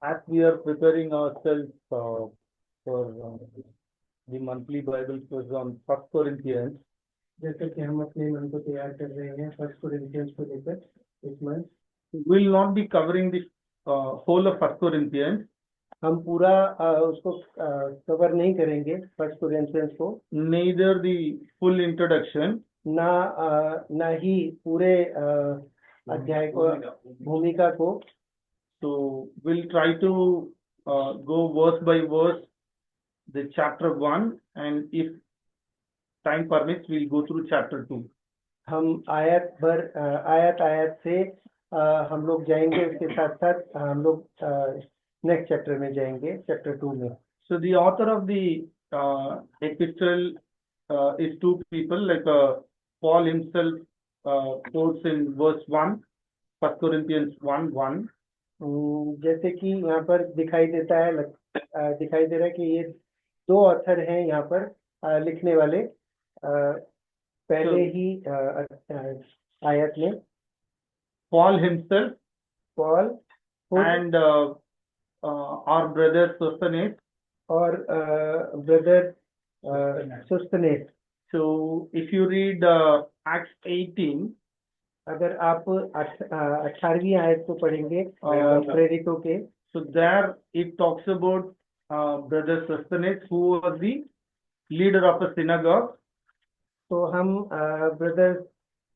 As we are preparing ourselves for the monthly Bible quiz on First Corinthians, जैसे कि हम अपने मन को तैयार कर रहे हैं फर्स्ट कोरिंथियंस को लेकर इस month will not be covering the whole of First Corinthians. हम पूरा उसको कवर नहीं करेंगे फर्स्ट कोरिंथियंस को, Neither the full introduction, ना ही पूरे अध्याय को भूमिका को. so we'll try to go verse by verse the chapter 1, and if time permits we'll go through chapter 2. हम आयत से हम लोग जाएंगे, उसके साथ साथ हम लोग नेक्स्ट चैप्टर में जाएंगे, चैप्टर 2 में. So the author of the epistle is two people, like Paul himself quotes in verse 1, 1 Corinthians 1:1. जैसे कि यहाँ पर दिखाई दे रहा है कि ये दो ऑथर हैं यहाँ पर लिखने वाले पहले ही आयत में. Paul himself Paul and our brother Sosthenes. और brother सोस्थेनेस. So if you read Acts 18, अगर आप 18वीं आयत को पढ़ेंगे प्रेरितों के, so there it talks about brother Sosthenes, who was the leader of a synagogue. तो हम ब्रदर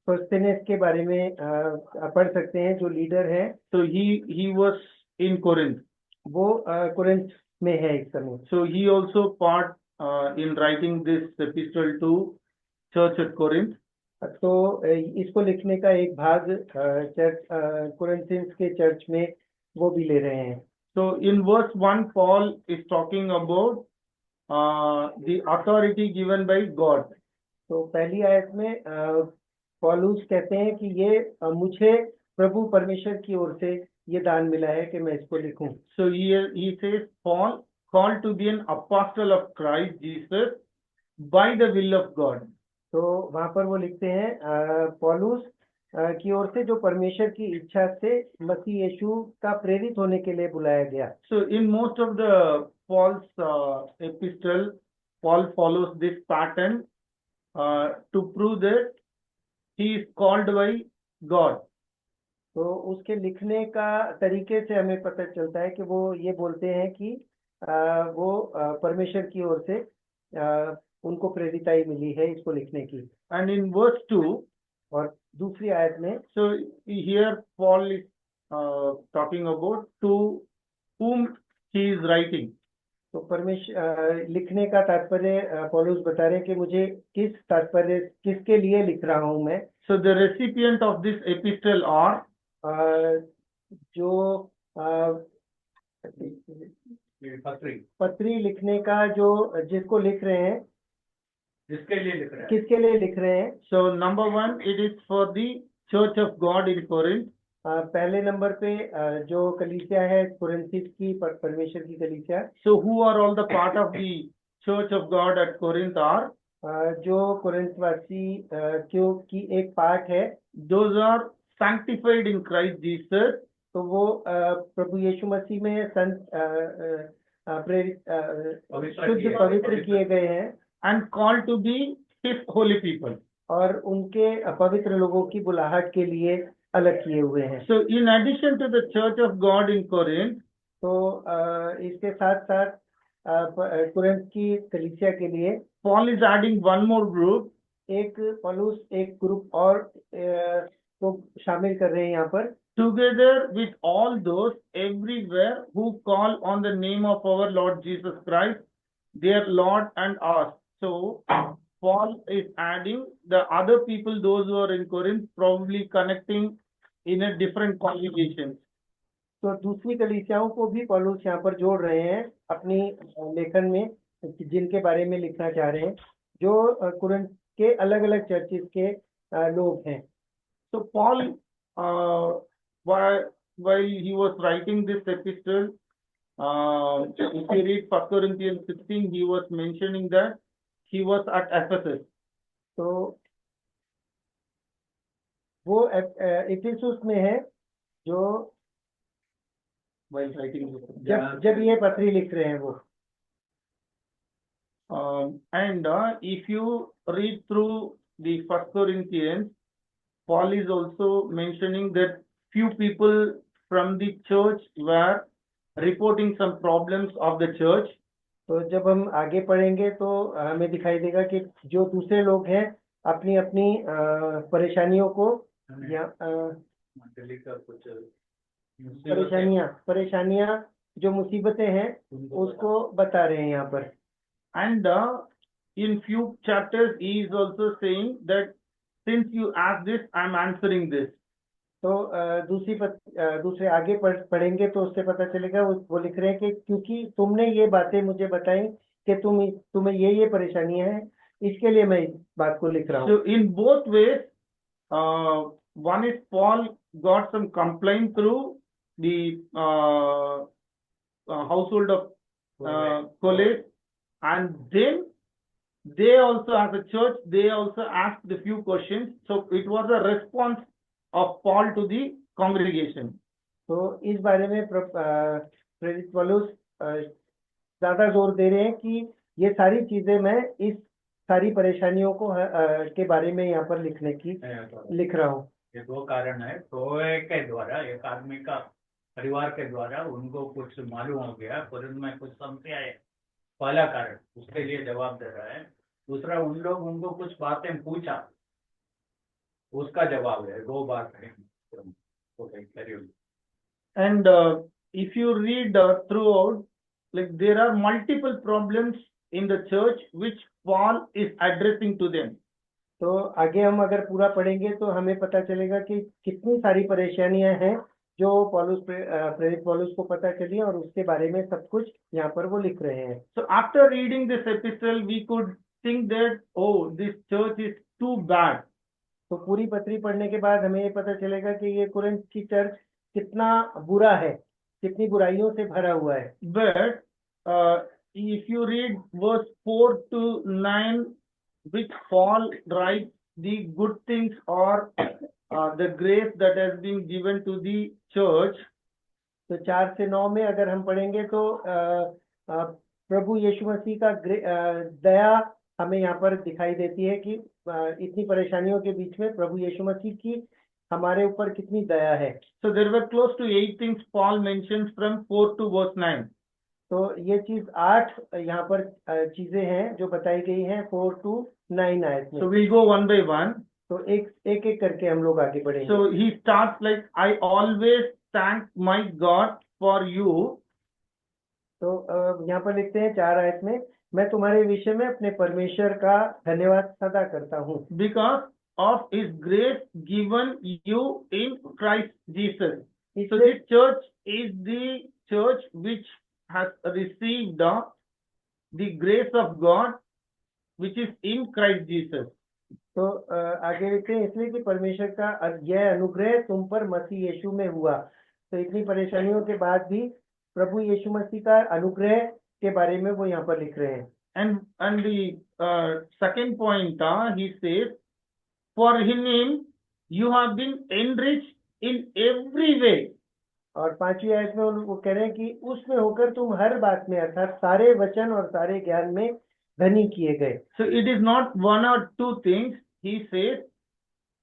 सोस्थेनेस के बारे में पढ़ सकते हैं जो लीडर है. So he was in Corinth. वो कोरिन्थ में है इस समय. So he also part in writing this epistle to church at Corinth. तो इसको लिखने का एक भाग चर्च कोरिन्थियंस के चर्च में वो भी ले रहे हैं. So in verse 1 Paul is talking about the authority given by God. तो पहली आयत में पौलुस कहते हैं कि ये मुझे प्रभु परमेश्वर की ओर से ये दान मिला है कि मैं इसको लिखूं. So he says Paul called to be an apostle of Christ Jesus by the will of God. तो वहां पर वो लिखते हैं पौलुस की ओर से जो परमेश्वर की इच्छा से मसीह यीशु का प्रेरित होने के लिए बुलाया गया. So in most of the Paul's epistle, Paul follows this pattern to prove that he is called by God. तो उसके लिखने का तरीके से हमें पता चलता है कि वो ये बोलते हैं कि वो परमेश्वर की ओर से उनको प्रेरिताई मिली है इसको लिखने की. And in verse 2, और दूसरी आयत में, so here Paul is talking about to whom he is writing. तो परमेश्वर लिखने का तात्पर्य पौलुस बता रहे हैं कि मुझे किसके लिए लिख रहा हूं मैं. So the recipient of this epistle are जो पत्री लिखने का जो जिसको लिख रहे हैं, किसके लिए लिख रहे हैं. So number 1, it is for the church of God in Corinth. पहले नंबर पे जो कलीसिया है कोरिन्थिस की, परमेश्वर की कलीसिया. So who are all the part of the church of God at Corinth are जो कोरिन्थवासी क्यों की एक पार्ट है. Those are sanctified in Christ Jesus. तो वो प्रभु यीशु मसीह में शुद्ध पवित्र किए गए हैं and called to be his holy people. और उनके पवित्र लोगों की बुलाहट के लिए अलग किए हुए हैं. So in addition to the church of God in Corinth, तो इसके साथ साथ कोरिन्थ की कलीसिया के लिए Paul is adding one more group. पौलुस एक ग्रुप और को शामिल कर रहे हैं यहाँ पर. Together with all those everywhere who call on the name of our Lord Jesus Christ, their Lord and us. So Paul is adding the other people, those who are in Corinth, probably connecting in a different congregation. तो दूसरी कलीसियाओं को भी पौलुस यहाँ पर जोड़ रहे हैं अपनी लेखन में, जिनके बारे में लिखना चाह रहे हैं, जो कुरिन्थ के अलग अलग चर्चेस के लोग हैं. So Paul, while he was writing this epistle, if you read 1 Corinthians 16, he was mentioning that he was at Ephesus. तो वो इफिसुस में है जो while writing this. जब ये पत्री लिख रहे हैं वो। And if you read through the First Corinthians, Paul is also mentioning that few people from the church were reporting some problems of the church. तो जब हम आगे पढ़ेंगे तो हमें दिखाई देगा कि जो दूसरे लोग हैं अपनी अपनी परेशानियों को या परेशानियां जो मुसीबतें हैं उसको बता रहे हैं यहाँ पर। And in few chapters he is also saying that since you asked this, I am answering this. तो दूसरे आगे पढ़ेंगे तो उससे पता चलेगा वो लिख रहे हैं कि क्योंकि तुमने ये बातें मुझे बताई कि तुम्हें ये परेशानियां हैं, इसके लिए मैं इस बात को लिख रहा हूँ। So in both ways, one is Paul got some complaint through the household of Colossae, and then they also, as a church, they also asked a few questions. So it was a response of Paul to the congregation. तो इस बारे में प्रेरित पौलुस ज्यादा जोर दे रहे हैं कि ये सारी चीजें मैं इस सारी परेशानियों को के बारे में यहाँ पर लिख रहा हूँ। ये दो कारण है। क्लोए के द्वारा, एक आदमी का परिवार के द्वारा उनको कुछ मालूम हो गया, पर उनमें कुछ समस्या है, पहला कारण, उसके लिए जवाब दे रहा है। दूसरा, उनको कुछ बातें पूछा, उसका जवाब है। दो बात है। And if you read throughout, like there are multiple problems in the church which Paul is addressing to them. तो आगे हम अगर पूरा पढ़ेंगे तो हमें पता चलेगा कि कितनी सारी परेशानियां हैं जो प्रेरित पौलुस को पता चली और उसके बारे में सब कुछ यहाँ पर वो लिख रहे हैं। So after reading this epistle, we could think that, oh, this church is too bad. तो पूरी पत्री पढ़ने के बाद हमें ये पता चलेगा कि ये कुरिन्थ की चर्च कितना बुरा है, कितनी बुराइयों से भरा हुआ है। But if you read verse 4 to 9, which Paul writes the good things or the grace that has been given to the church, तो 4 से 9 में अगर हम पढ़ेंगे तो प्रभु यीशु मसीह का दया हमें यहाँ पर दिखाई देती है कि इतनी परेशानियों के बीच में प्रभु यीशु मसीह की हमारे ऊपर कितनी दया है। So there were close to 8 things Paul mentions from 4 to verse 9. तो ये चीज 8 यहाँ पर चीजें हैं जो बताई गई हैं 4 to 9 आयत में। So we'll go one by one. तो एक करके हम लोग आगे बढ़ेंगे। So he starts like, I always thank my God for you. तो यहाँ पर लिखते हैं 4 आयत में, मैं तुम्हारे विषय में अपने परमेश्वर का धन्यवाद सदा करता हूँ। Because of his grace given you in Christ Jesus. So this church is the church which has received the grace of God which is in Christ Jesus. तो आगे लिखते हैं, इसलिए कि परमेश्वर का यह अनुग्रह तुम पर मसीह यीशु में हुआ। तो इतनी परेशानियों के बाद भी प्रभु यीशु मसीह का अनुग्रह के बारे में वो यहाँ पर लिख रहे हैं। And the second point, he says, for in him you have been enriched in every way. और 5वीं आयत में वो कह रहे हैं कि उसमें होकर तुम हर बात में अर्थात सारे वचन और सारे ज्ञान में धनी किए गए। So it is not one or two things. He says,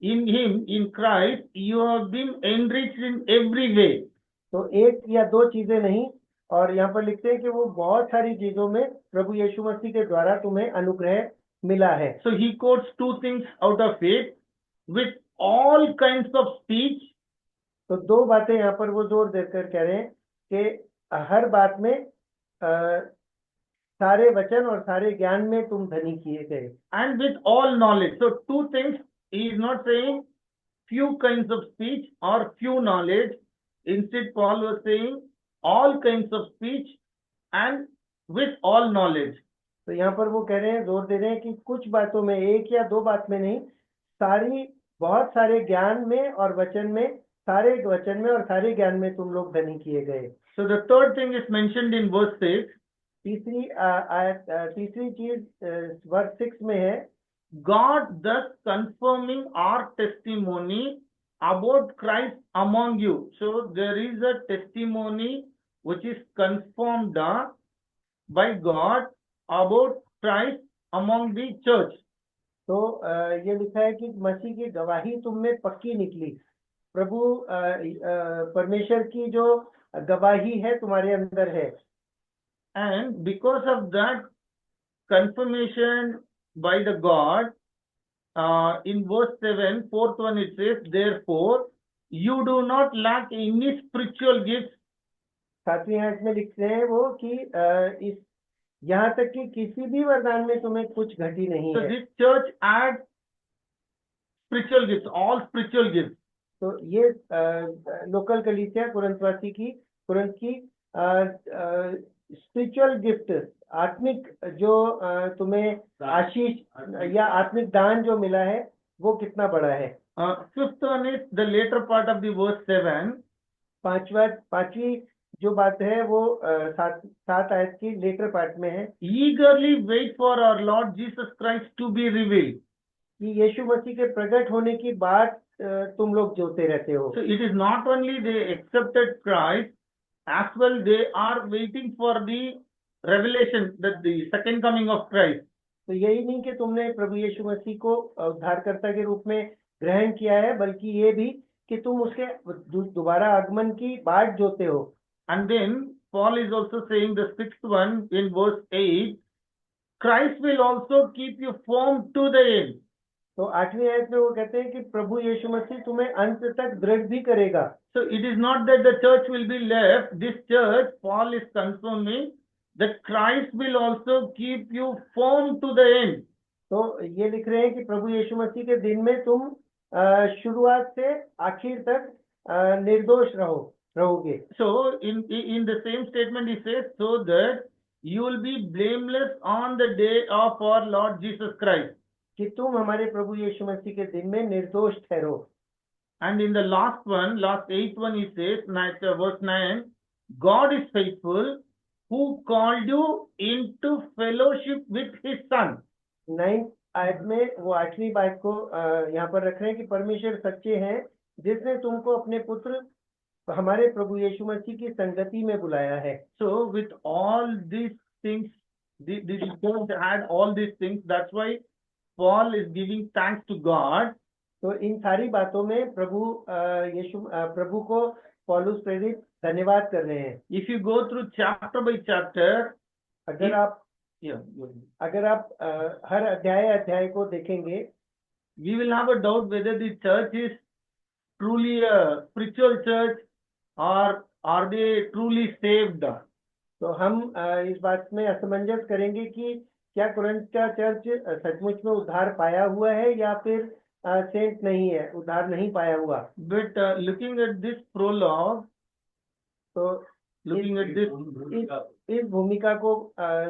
in him, in Christ, you have been enriched in every way. तो एक या दो चीजें नहीं, और यहाँ पर लिखते हैं कि वो बहुत सारी चीजों में प्रभु यीशु मसीह के द्वारा तुम्हें अनुग्रह मिला है। So he quotes two things out of it, with all kinds of speech. तो दो बातें यहाँ पर वो जोर देकर कह रहे हैं कि हर बात में सारे वचन और सारे ज्ञान में तुम धनी किए गए। And with all knowledge. So two things, he is not saying few kinds of speech or few knowledge. Instead, Paul was saying all kinds of speech and with all knowledge. तो यहाँ पर वो कह रहे हैं, जोर दे रहे हैं कि कुछ बातों में, एक या दो बात में नहीं, बहुत सारे ज्ञान में और वचन में, सारे वचन में और सारे ज्ञान में तुम लोग धनी किए गए। So the third thing is mentioned in verse 6. तीसरी चीज वर्स 6 में है, God thus confirming our testimony about Christ among you. So there is a testimony which is confirmed by God about Christ among the church. तो ये लिखा है कि मसीह की गवाही तुम में पक्की निकली। प्रभु परमेश्वर की जो गवाही है तुम्हारे अंदर है। And because of that confirmation by the God, in verse 7, fourth one, it says, therefore, you do not lack any spiritual gifts. 7वीं आयत में लिखते हैं वो कि इस यहाँ तक कि किसी भी वरदान में तुम्हें कुछ घटी नहीं So है। this church had spiritual gifts, all spiritual gifts. तो ये लोकल कलीसिया कुरिन्थ की स्पिरिचुअल गिफ्ट, आत्मिक जो तुम्हें आशीष या आत्मिक दान जो मिला है वो कितना बड़ा है। Fifth one is the later part of the verse 7. पांचवी जो बात है वो 7 आयत की लेटर पार्ट में है। Eagerly wait for our Lord Jesus Christ to be revealed. कि यीशु मसीह के प्रकट होने की बात तुम लोग जोते रहते हो। So it is not only they accepted Christ, as well they are waiting for the revelation, that the second coming of Christ. तो यही नहीं कि तुमने प्रभु यीशु मसीह को उद्धारकर्ता के रूप में ग्रहण किया है, बल्कि ये भी कि तुम उसके दोबारा आगमन की बाट जोते हो। And then Paul is also saying the sixth one in verse 8, Christ will also keep you firm to the end. तो 8वीं आयत में वो कहते हैं कि प्रभु यीशु मसीह तुम्हें अंत तक दृढ़ भी करेगा। So it is not that the church will be left. This church, Paul is confirming that Christ will also keep you firm to the end. तो ये लिख रहे हैं कि प्रभु यीशु मसीह के दिन में तुम शुरुआत से आखिर तक निर्दोष रहोगे। So in the same statement he says, so that you will be blameless on the day of our Lord Jesus Christ. कि तुम हमारे प्रभु यीशु मसीह के दिन में निर्दोष ठहरो। And in the last 8th one, he says, verse 9, God is faithful, who called you into fellowship with his Son. 9th आयत में वो 8वीं बात को यहाँ पर रख रहे हैं कि परमेश्वर सच्चे हैं, जिसने तुमको अपने पुत्र हमारे प्रभु यीशु मसीह की संगति में बुलाया है। So with all these things, the church had all these things. That's why Paul is giving thanks to God. तो इन सारी बातों में प्रभु को पौलुस प्रेरित धन्यवाद कर रहे हैं। If you go through chapter by chapter, अगर आप हर अध्याय को देखेंगे, we will have a doubt whether the church is truly a spiritual church or are they truly saved. तो हम इस बात में असमंजस करेंगे कि क्या कुरिन्थ का चर्च सचमुच में उद्धार पाया हुआ है या फिर सेंट नहीं है, उद्धार नहीं पाया हुआ। But looking at this prologue, तो looking at this, इस भूमिका को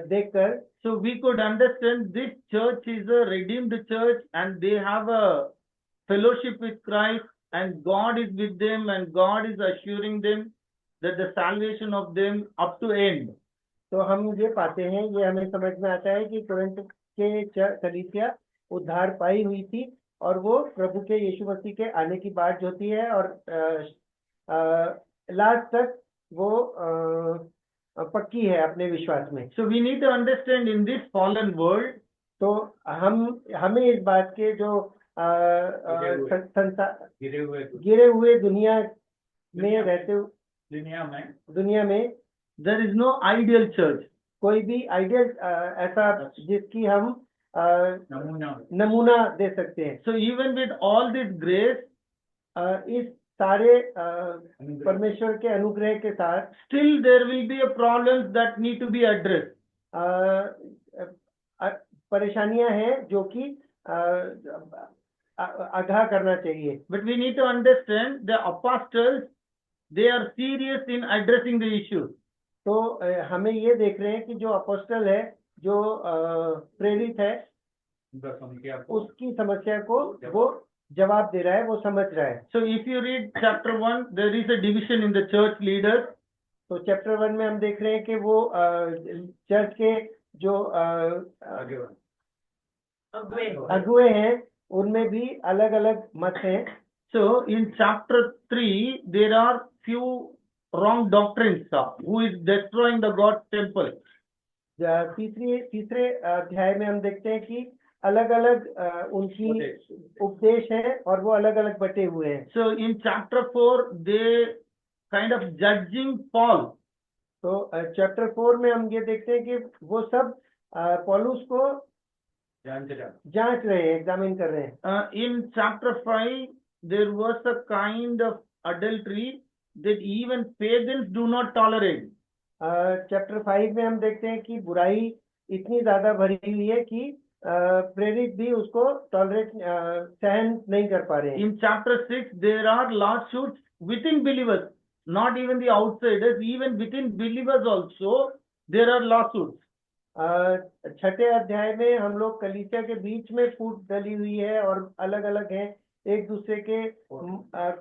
देखकर, so we could understand this church is a redeemed church and they have a fellowship with Christ and God is with them and God is assuring them that the salvation of them up to end. तो हम ये पाते हैं, ये हमें समझ में आता है कि कुरिन्थ के कलीसिया उद्धार पाई हुई थी और वो प्रभु के यीशु मसीह के आने की बाट जोती है और लास्ट तक वो पक्की है अपने विश्वास में। So we need to understand in this fallen world, तो हमें इस बात के जो गिरे हुए दुनिया में रहते दुनिया में there is no ideal church. कोई भी आइडियल ऐसा जिसकी हम नमूना दे सकते हैं। So even with all this grace, इस सारे परमेश्वर के अनुग्रह के साथ, still there will be a problems that need to be addressed. परेशानियां हैं जो कि आगाह करना चाहिए। But we need to understand the apostles, they are serious in addressing the issue. तो हमें ये देख रहे हैं कि जो अपोस्टल है, जो प्रेरित है, उसकी समस्या को वो जवाब दे रहा है, वो समझ रहा है। So if you read chapter 1, there is a division in the church leaders. तो चैप्टर 1 में हम देख रहे हैं कि वो चर्च के जो अगुए हैं उनमें भी अलग अलग मत हैं। So in chapter 3 there are few wrong doctrines, who is destroying the God's temple. तीसरे अध्याय में हम देखते हैं कि अलग अलग उनकी उपदेश है और वो अलग अलग बटे हुए हैं. So in chapter 4, they kind of judging Paul. तो चैप्टर 4 में हम ये देखते हैं कि वो सब पौलुस को जांच रहे हैं, एग्जामिन कर रहे हैं. In chapter 5, there was a kind of adultery that even pagans do not tolerate. Chapter 5 में हम देखते हैं कि बुराई इतनी ज्यादा भरी हुई है कि प्रेरित भी उसको टॉलरेट सहन नहीं कर पा रहे हैं. In chapter 6, there are lawsuits within believers, not even the outsiders, even within believers also there are lawsuits. छठे अध्याय में हम लोग कलीसिया के बीच में फूट डली हुई है और अलग अलग हैं, एक दूसरे के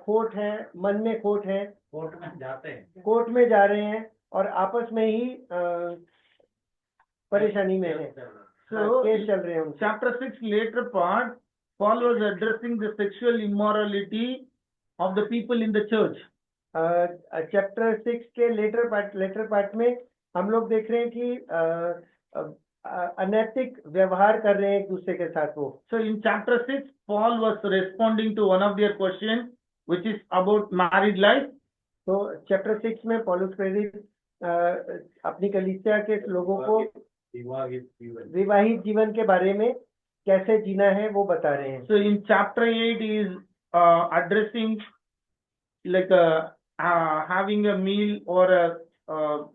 खोट है, मन में खोट है, कोर्ट में जाते हैं, कोर्ट में जा रहे हैं और आपस में ही परेशानी में है. So केस चल रहे हैं उनसे. chapter 6 later part, Paul was addressing the sexual immorality of the people in the church. Chapter 6 के लेटर पार्ट में हम लोग देख रहे हैं कि अनैतिक व्यवहार कर रहे हैं एक दूसरे के साथ वो. So in chapter 6, Paul was responding to one of their questions, which is about married life. तो चैप्टर 6 में पौलुस प्रेरित अपनी कलीसिया के लोगों को विवाहित जीवन के बारे में कैसे जीना है वो बता रहे हैं. So in chapter 8, he is addressing like having a meal or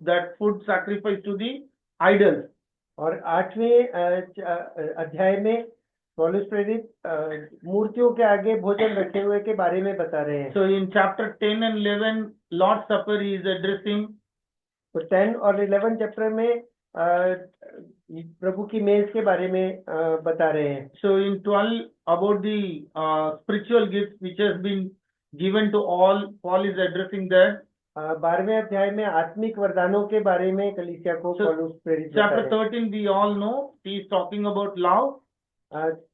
that food sacrifice to the idols. और 8वें अध्याय में पौलुस प्रेरित मूर्तियों के आगे भोजन रखे हुए के बारे में बता रहे हैं. So in chapter 10 and 11, Lord's Supper he is addressing. तो 10 और 11 चैप्टर में प्रभु की मेज के बारे में बता रहे हैं. So in 12, about the spiritual gifts which has been given to all, Paul is addressing that. 12वें अध्याय में आत्मिक वरदानों के बारे में कलीसिया को पौलुस प्रेरित बता Chapter रहे हैं. 13, we all know, he is talking about love.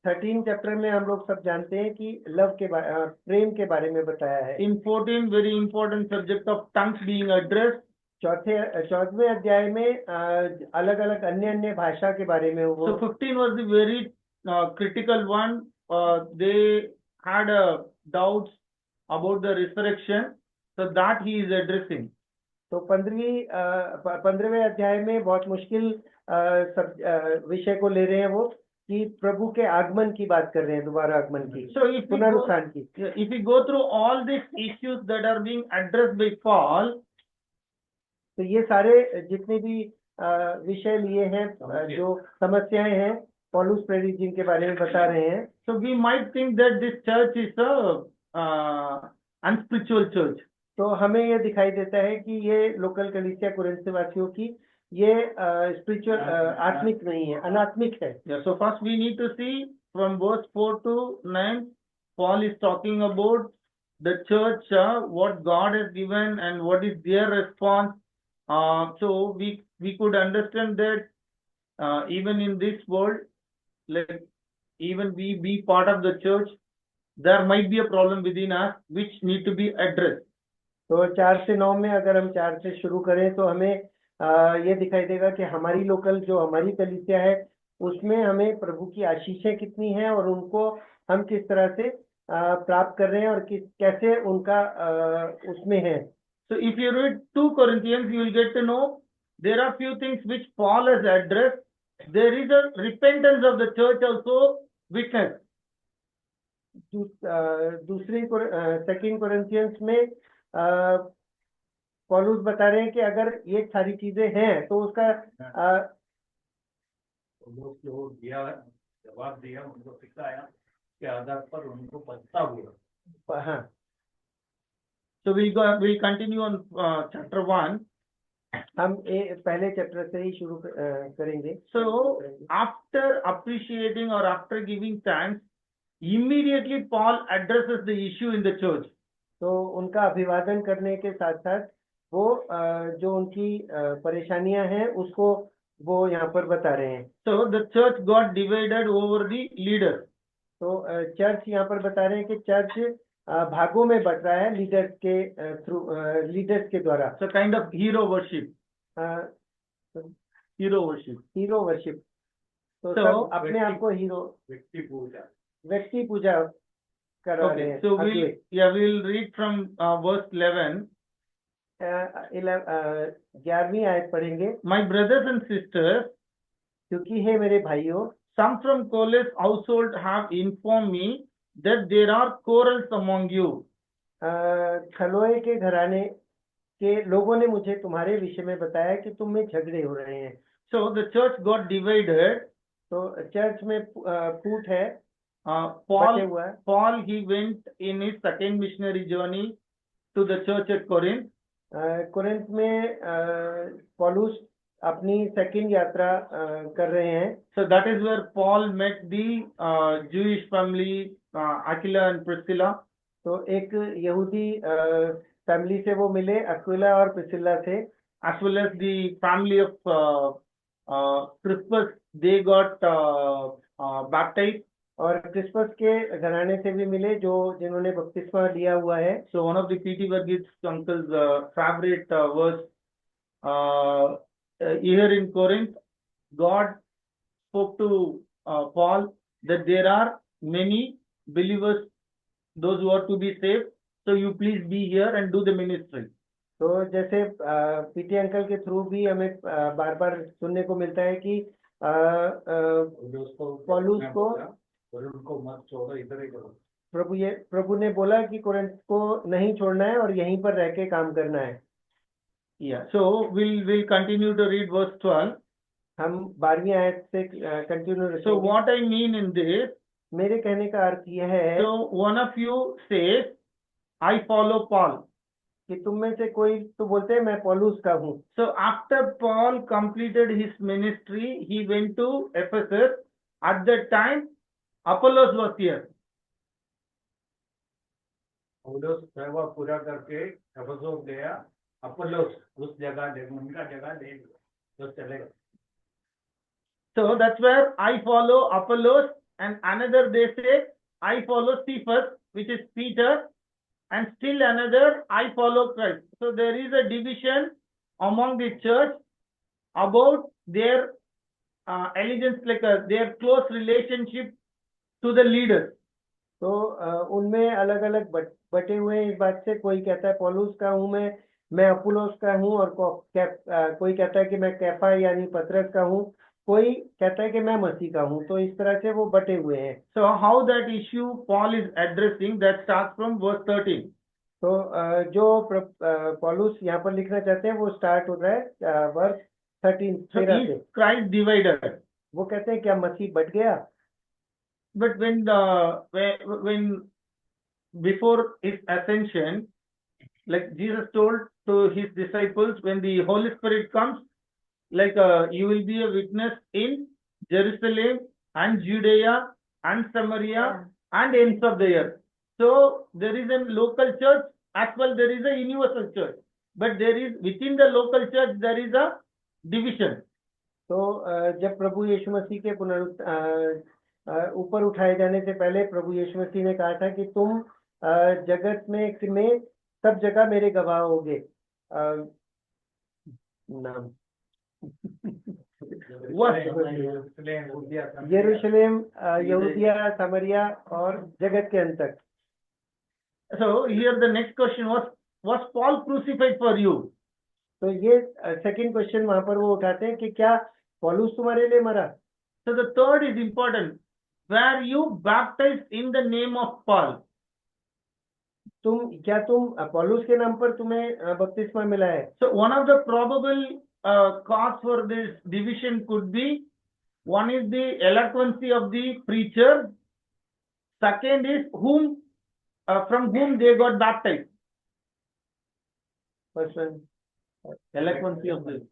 13 chapter में हम लोग सब जानते हैं कि लव के प्रेम के बारे में बताया है. In 14, very important subject of tongues being addressed. 14वें अध्याय में अलग अलग अन्य भाषा के बारे में वो. So 15 was the very critical one. They had doubts about the resurrection, so that he is addressing. तो 15वें अध्याय में बहुत मुश्किल विषय को ले रहे हैं वो, कि प्रभु के आगमन की बात कर रहे हैं, दोबारा आगमन की, So if we पुनरुत्थान की. if we go through all these issues that are being addressed by Paul, तो ये सारे जितने भी विषय लिए हैं, जो समस्याएं हैं, पौलुस प्रेरित जिनके बारे में बता रहे हैं, so we might think that this church is a unspiritual church. तो हमें ये दिखाई देता है कि ये लोकल कलीसिया कुरिन्थ वासियों की ये स्पिरिचुअल आत्मिक नहीं है, अनात्मिक है. Yeah, so first we need to see from verse 4 to 9, Paul is talking about the church, what God has given and what is their response. So we could understand that even in this world, like even we be part of the church, there might be a problem within us which need to be addressed. तो 4 से 9 में अगर हम 4 से शुरू करें तो हमें ये दिखाई देगा कि हमारी लोकल जो हमारी कलीसिया है उसमें हमें प्रभु की आशीषें कितनी हैं और उनको हम किस तरह से प्राप्त कर रहे हैं और कैसे उनका उसमें है. So if you read 2 Corinthians, you will get to know there are few things which Paul has addressed. There is a repentance of the church also witnessed. दूसरी 2 कोरिन्थियंस में पौलुस बता रहे हैं कि अगर ये सारी चीजें हैं तो उसका जवाब दिया, उनको सिखाया के आधार पर उनको पछतावा हुआ. हाँ. So we'll continue on chapter 1. हम पहले चैप्टर से ही शुरू करेंगे. So after appreciating or after giving thanks, immediately Paul addresses the issue in the church. तो उनका अभिवादन करने के साथ साथ वो जो उनकी परेशानियां हैं उसको वो यहाँ पर बता रहे हैं. So the church got divided over the leaders. तो चर्च यहाँ पर बता रहे हैं कि चर्च भागों में बट रहा है लीडर्स के थ्रू, लीडर्स के द्वारा। So kind of hero worship. Hero worship. Hero worship, तो So, सब अपने आप को हीरो, व्यक्ति पूजा। व्यक्ति पूजा करा रहे Okay, हैं। so Advaita. we'll read from verse 11. 11वीं आयत पढ़ेंगे। My brothers and sisters, क्योंकि हे मेरे भाइयों, some from Cole's household have informed me that there are quarrels among you. खलोए के घराने के लोगों ने मुझे तुम्हारे विषय में बताया कि तुम में झगड़े हो रहे हैं। So the church got divided. तो चर्च में फूट है, Paul, बटे हुआ है। Paul, he went in his second missionary journey to the church at Corinth. Corinth में पौलुस अपनी सेकंड यात्रा कर रहे हैं। So that is where Paul met the Jewish family, Aquila and Priscilla. तो एक यहूदी फैमिली से वो मिले, अक्विला और प्रिसिल्ला से, as well as the family of Crispus. They got baptized. और क्रिस्पस के घराने से भी मिले जो जिन्होंने बपतिस्मा लिया हुआ है। So one of the P.T. Varghese uncle's favorite verse here in Corinth, God spoke to Paul that there are many believers, those who are to be saved. So you please be here and do the ministry. तो जैसे PT uncle के through भी हमें बार बार सुनने को मिलता है कि पौलुस को उनको मत छोड़ो, इधर ही करो। प्रभु ने बोला कि कोरिन्थ को नहीं छोड़ना है और यहीं पर रह के काम करना है। Yeah, so we'll continue to read verse 12. हम 12वीं आयत से कंटिन्यू रखेंगे। So what I mean in this, मेरे कहने का अर्थ यह है, so one of you says, I follow Paul. कि तुम में से कोई तो बोलते हैं मैं पौलुस का हूँ। So after Paul completed his ministry, he went to Ephesus. At that time, Apollos was here. पौलुस सेवा पूरा करके एफेसुस गया, अपोलोस उस जगह ले, उनका जगह ले तो चलेगा। So that's where I follow Apollos, and another they say I follow Cephas, which is Peter, and still another I follow Christ. So there is a division among the church about their allegiance, like their close relationship to the leaders. तो उनमें अलग अलग बटे हुए इस बात से, कोई कहता है पौलुस का हूँ मैं अपुलोस का हूँ, और कोई कहता है कि मैं कैफा यानी पतरस का हूँ, कोई कहता है कि मैं मसीह का हूँ। तो इस तरह से वो बटे हुए हैं। So how that issue Paul is addressing, that starts from verse 13. तो जो पौलुस यहाँ पर लिखना चाहते हैं वो स्टार्ट हो रहा है verse 13 So is Christ divided? वो कहते हैं क्या मसीह बट गया? But when before his ascension, like Jesus told to his disciples, when the Holy Spirit comes, like you will be a witness in Jerusalem and Judea and Samaria and ends of the earth. So there is a local church as well, there is a universal church, but there is within the local church there is a division. तो जब प्रभु यीशु मसीह के ऊपर उठाए जाने से पहले प्रभु यीशु मसीह ने कहा था कि तुम जगत में सब जगह मेरे गवाह होगे। नाम यरूशलेम, यहूदिया, समरिया और जगत के अंत तक। So here the next question was Paul crucified for you? तो ये सेकंड क्वेश्चन वहां पर वो उठाते हैं कि क्या पौलुस तुम्हारे लिए मरा? So the third is important. Were you baptized in the name of Paul? क्या तुम पौलुस के नाम पर तुम्हें बपतिस्मा मिला है? So one of the probable cause for this division could be, one is the eloquency of the preacher, second is from whom they got baptized. First one, eloquency of the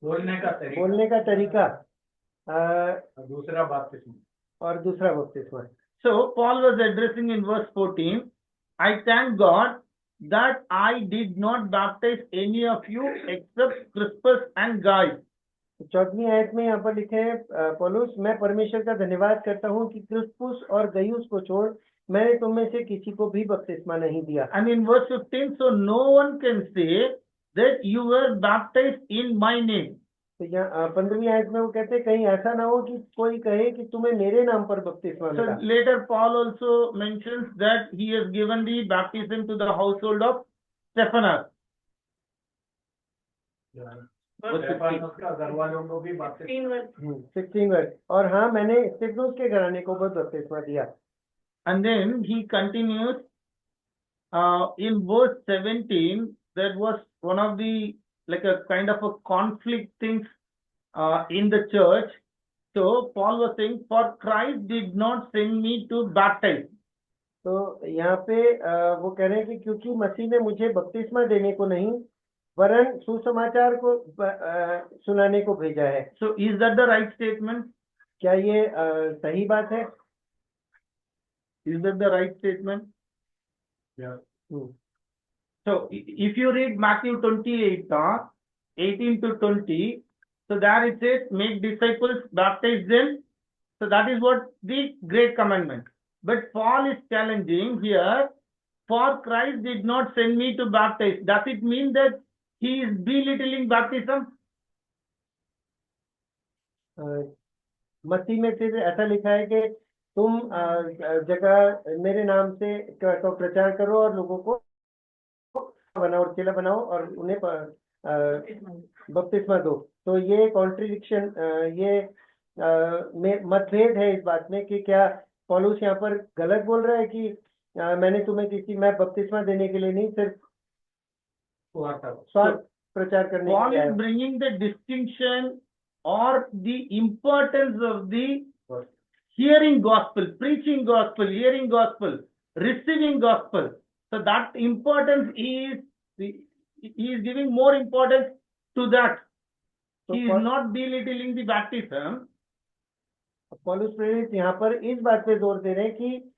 बोलने का तरीका, दूसरा बपतिस्मा। So Paul was addressing in verse 14, I thank God that I did not baptize any of you except Crispus and Gaius. 14वीं आयत में यहाँ पर लिखे हैं पौलुस, मैं परमेश्वर का धन्यवाद करता हूँ कि क्रिस्पुस और गयुस को छोड़ मैंने तुम में से किसी को भी बपतिस्मा नहीं दिया। And in verse 15, so no one can say that you were baptized in my name. तो यहाँ 15वीं आयत में वो कहते हैं कहीं ऐसा ना हो कि कोई कहे कि तुम्हें मेरे नाम पर बपतिस्मा So मिला। later Paul also mentions that he has given the baptism to the household of Stephanas. स्टेफानस का घर वालों को भी बपतिस्मा 16 वर्ष, और हाँ मैंने स्तिफनुस के घराने को बहुत बपतिस्मा दिया। And then he continues in verse 17, that was one of the, like a kind of a conflict things in the church. So Paul was saying, for Christ did not send me to baptize. तो यहाँ पे वो कह रहे हैं कि क्योंकि मसीह ने मुझे बपतिस्मा देने को नहीं वरन सुसमाचार को सुनाने को भेजा है। So is that the right statement? क्या ये सही बात है? Is that the right statement? Yeah. So if you read Matthew 28, 18 to 20, so there it says, make disciples, baptize them. So that is what the great commandment. But Paul is challenging here, for Christ did not send me to baptize. Does it mean that he is belittling baptism? मसीह में फिर ऐसा लिखा है कि तुम जगह मेरे नाम से तो प्रचार करो और लोगों को बनाओ और चेला बनाओ और उन्हें बपतिस्मा दो। तो ये कॉन्ट्रडिक्शन, ये मतभेद है इस बात में कि क्या पौलुस यहाँ पर गलत बोल रहा है कि मैंने तुम्हें मैं बपतिस्मा देने के लिए नहीं, सिर्फ स्वार्थ प्रचार करने के Paul लिए is आया। bringing the distinction or the importance of the hearing gospel, preaching gospel, hearing gospel, receiving gospel. So that importance he is giving more importance to that. He is not belittling the baptism. पौलुस प्रेरित यहाँ पर इस बात पे जोर दे रहे हैं कि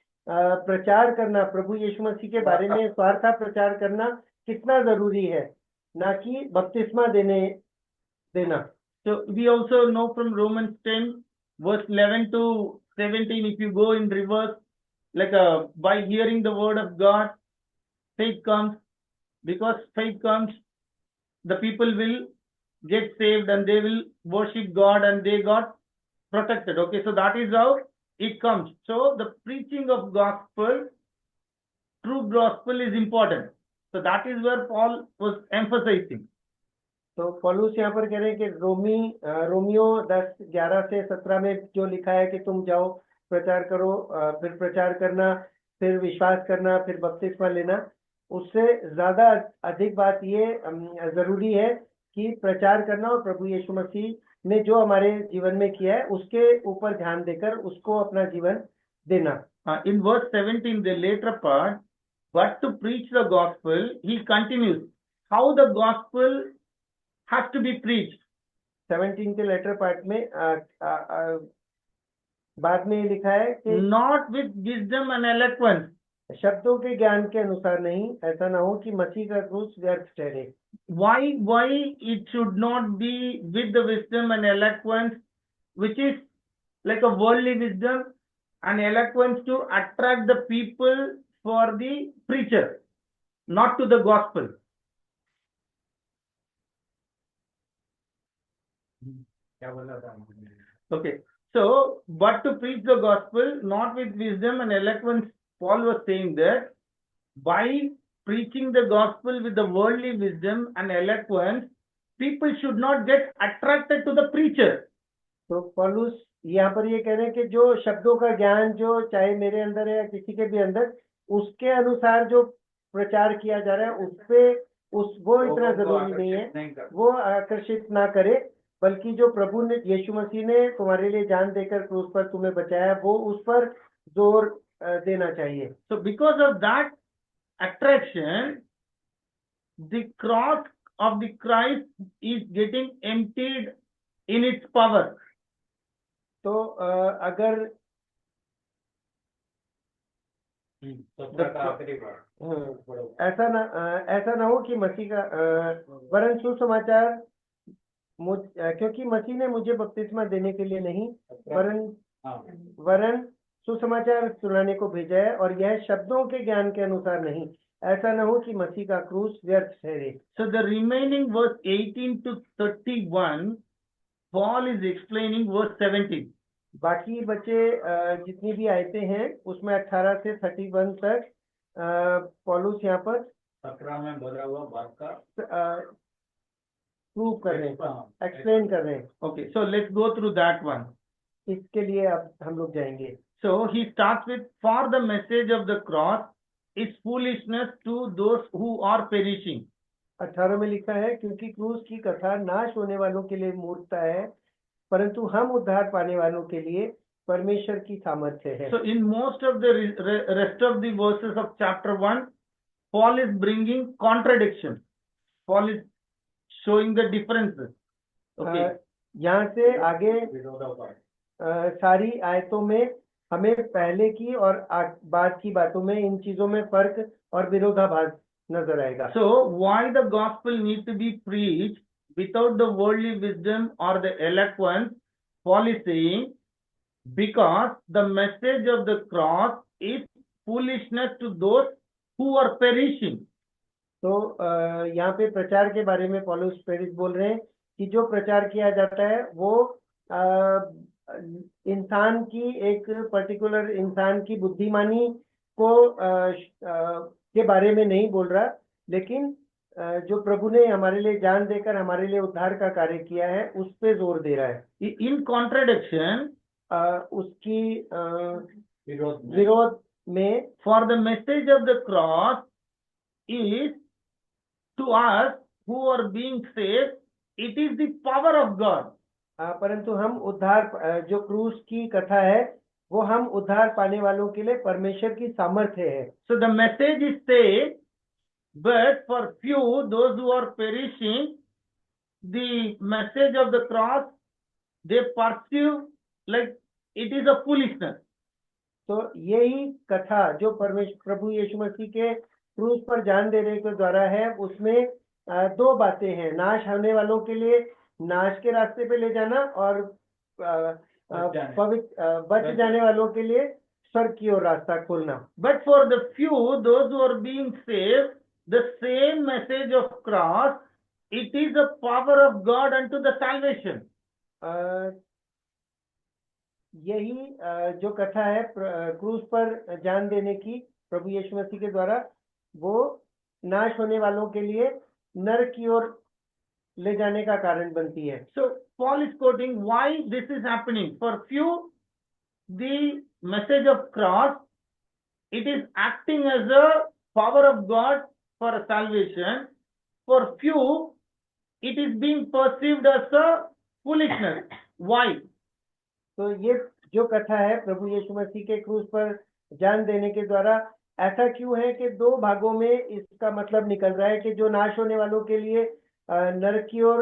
प्रचार करना, प्रभु यीशु मसीह के बारे में स्वार्थ प्रचार करना कितना जरूरी है, ना कि बपतिस्मा देना। So we also know from Romans 10 verse 11 to 17, if you go in reverse, like by hearing the word of God, faith comes. Because faith comes, the people will get saved and they will worship God and they got protected. Okay, so that is how it comes. So the preaching of gospel, true gospel is important. So that is where Paul was emphasizing. तो पौलुस यहाँ पर कह रहे हैं कि Romeo 10:11 से 17 में जो लिखा है कि तुम जाओ प्रचार करो, फिर प्रचार करना, फिर विश्वास करना, फिर बपतिस्मा लेना, उससे ज्यादा अधिक बात ये जरूरी है कि प्रचार करना और प्रभु यीशु मसीह ने जो हमारे जीवन में किया है उसके ऊपर ध्यान देकर उसको अपना जीवन देना। In verse 17, the later part, but to preach the gospel, he continues how the gospel has to be preached. 17 के लेटर पार्ट में बाद में लिखा है कि not with wisdom and eloquence, शब्दों के ज्ञान के अनुसार नहीं, ऐसा ना हो कि मसीह का क्रूस व्यर्थ ठहरे। why it should not be with the wisdom and eloquence, which is like a worldly wisdom and eloquence to attract the people for the preacher, not to the gospel. Okay, so but to preach the gospel not with wisdom and eloquence, Paul was saying that by preaching the gospel with the worldly wisdom and eloquence, people should not get attracted to the preacher. तो पौलुस यहाँ पर ये कह रहे हैं कि जो शब्दों का ज्ञान जो चाहे मेरे अंदर है या किसी के भी अंदर, उसके अनुसार जो प्रचार किया जा रहा है वो इतना जरूरी नहीं है, वो आकर्षित ना करे, बल्कि जो प्रभु ने यीशु मसीह ने तुम्हारे लिए जान देकर क्रूस पर तुम्हें बचाया, वो उस पर जोर देना चाहिए। So because of that attraction, the cross of the Christ is getting emptied in its power. तो अगर ऐसा ना हो कि मसीह का वरन सुसमाचार क्योंकि मसीह ने मुझे बपतिस्मा देने के लिए नहीं हाँ, वरन सुसमाचार सुनाने को भेजा है, और यह शब्दों के ज्ञान के अनुसार नहीं, ऐसा न हो कि मसीह का क्रूस व्यर्थ ठहरे। So the remaining verse 18 to 31, Paul is explaining verse 17. बाकी बचे जितनी भी आयतें हैं उसमें 18 से 31 तक पौलुस यहाँ पर 17 में बोला हुआ बात का प्रूव कर रहे हैं, एक्सप्लेन कर रहे हैं। Okay, so let's go through that one. इसके लिए अब हम लोग जाएंगे। So he starts with, for the message of the cross is foolishness to those who are perishing. 18 में लिखा है, क्योंकि क्रूस की कथा नाश होने वालों के लिए मूर्खता है, परंतु हम उद्धार पाने वालों के लिए परमेश्वर की सामर्थ्य है। So in most of the rest of the verses of chapter 1, Paul is bringing contradiction. Paul is showing the differences. Okay. यहाँ से आगे विरोधाभास। सारी आयतों में हमें पहले की और बाद की बातों में इन चीजों में फर्क और विरोधाभास नजर आएगा। So why the gospel need to be preached without the worldly wisdom or the eloquence? Paul is saying, because the message of the cross is foolishness to those who are perishing. तो यहाँ पे प्रचार के बारे में पौलुस प्रेरित बोल रहे हैं कि जो प्रचार किया जाता है वो इंसान की एक पर्टिकुलर इंसान की बुद्धिमानी को के बारे में नहीं बोल रहा, लेकिन जो प्रभु ने हमारे लिए जान देकर हमारे लिए उद्धार का कार्य किया है उस पे जोर दे रहा है। In contradiction, उसकी विरोध विरोध में, for the message of the cross is to us who are being saved, it is the power of God. परंतु हम उद्धार, जो क्रूस की कथा है वो हम उद्धार पाने वालों के लिए परमेश्वर की सामर्थ्य है। So the message is saved, but for few, those who are perishing, the message of the cross, they perceive like it is a foolishness. तो यही कथा जो प्रभु यीशु मसीह के क्रूस पर जान देने के द्वारा है, उसमें दो बातें हैं, नाश होने वालों के लिए नाश के रास्ते पे ले जाना और बच जाने वालों के लिए स्वर्ग की ओर रास्ता खोलना। But for the few, those who are being saved, the same message of cross, it is a power of God unto the salvation. यही जो कथा है क्रूस पर जान देने की प्रभु यीशु मसीह के द्वारा, वो नाश होने वालों के लिए नरक की ओर ले जाने का कारण बनती है। So Paul is quoting why this is happening. For few, the message of cross, it is acting as a power of God for salvation. For few, it is being perceived as a foolishness. Why? तो ये जो कथा है प्रभु यीशु मसीह के क्रूस पर जान देने के द्वारा, ऐसा क्यों है कि दो भागों में इसका मतलब निकल रहा है कि जो नाश होने वालों के लिए नरक की ओर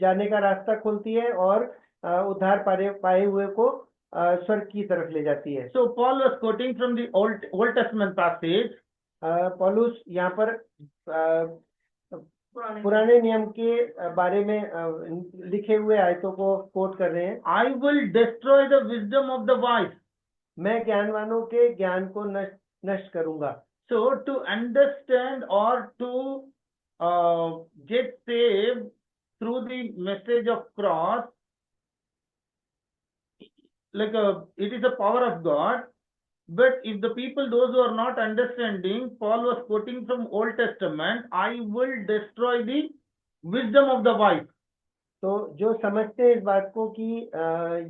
जाने का रास्ता खोलती है और उद्धार पाए हुए को स्वर्ग की तरफ ले जाती है। So Paul was quoting from the Old Testament passage. पौलुस यहाँ पर पुराने नियम के बारे में लिखे हुए आयतों को कोट कर रहे हैं। I will destroy the wisdom of the wise. मैं ज्ञानवानों के ज्ञान को नष्ट करूंगा। So to understand or to get saved through the message of cross, like it is a power of God. But if the people, those who are not understanding, Paul was quoting from Old Testament, I will destroy the wisdom of the wise. तो जो समझते हैं इस बात को कि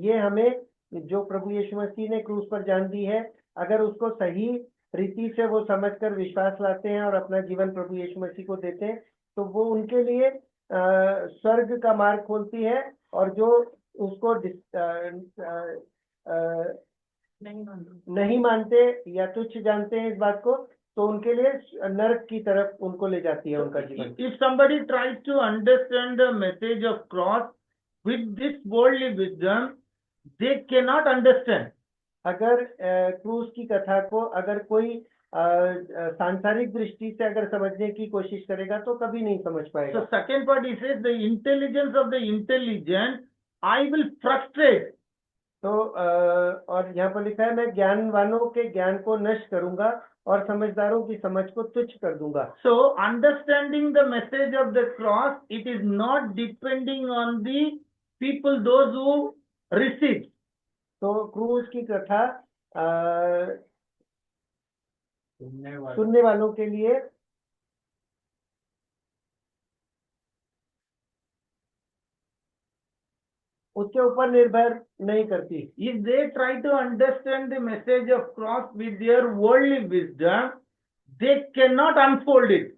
ये हमें जो प्रभु यीशु मसीह ने क्रूस पर जान दी है, अगर उसको सही रीति से वो समझकर विश्वास लाते हैं और अपना जीवन प्रभु यीशु मसीह को देते हैं, तो वो उनके लिए स्वर्ग का मार्ग खोलती है, और जो उसको नहीं मानते या तुच्छ जानते हैं इस बात को, तो उनके लिए नरक की तरफ उनको ले जाती है उनका जीवन। If somebody tries to understand the message of cross with this worldly wisdom, they cannot understand. अगर क्रूस की कथा को अगर कोई सांसारिक दृष्टि से अगर समझने की कोशिश करेगा तो कभी नहीं समझ पाएगा। So second part he says the intelligence of the intelligent I will frustrate. तो और यहाँ पर लिखा है मैं ज्ञानवानों के ज्ञान को नष्ट करूंगा और समझदारों की समझ को तुच्छ कर दूंगा। So understanding the message of the cross, it is not depending on the people, those who receive. तो क्रूस की कथा सुनने सुनने वालों के लिए उसके ऊपर निर्भर नहीं करती। If they try to understand the message of cross with their worldly wisdom, they cannot unfold it.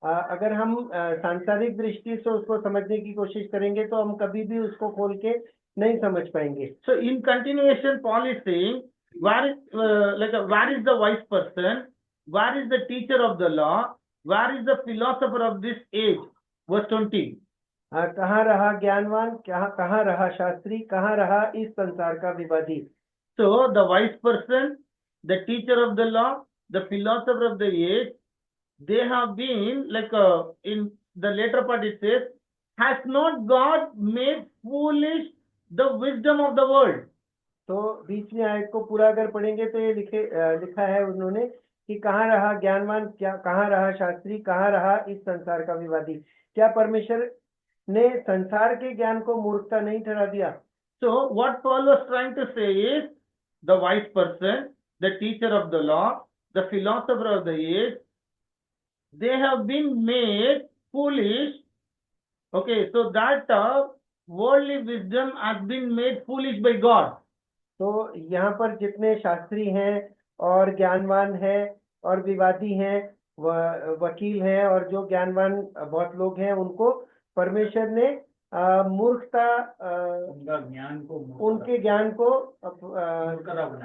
अगर हम सांसारिक दृष्टि से उसको समझने की कोशिश करेंगे तो हम कभी भी उसको खोल के नहीं समझ पाएंगे। So in continuation, Paul is saying, where is the wise person? Where is the teacher of the law? Where is the philosopher of this age? Verse 20. कहाँ रहा ज्ञानवान, कहाँ रहा शास्त्री, कहाँ रहा इस संसार का विवादी। So the wise person, the teacher of the law, the philosopher of the age, they have been in the later part it says, has not God made foolish the wisdom of the world? तो बीच में आयत को पूरा अगर पढ़ेंगे तो ये लिखा है उन्होंने कि कहाँ रहा ज्ञानवान, क्या कहाँ रहा शास्त्री, कहाँ रहा इस संसार का विवादी। क्या परमेश्वर ने संसार के ज्ञान को मूर्खता नहीं ठहरा दिया? So what Paul was trying to say is the wise person, the teacher of the law, the philosopher of the age, they have been made foolish. Okay, so that worldly wisdom has been made foolish by God. तो यहाँ पर जितने शास्त्री हैं और ज्ञानवान हैं और विवादी हैं, वकील हैं और जो ज्ञानवान बहुत लोग हैं, उनको परमेश्वर ने मूर्खता, उनके ज्ञान को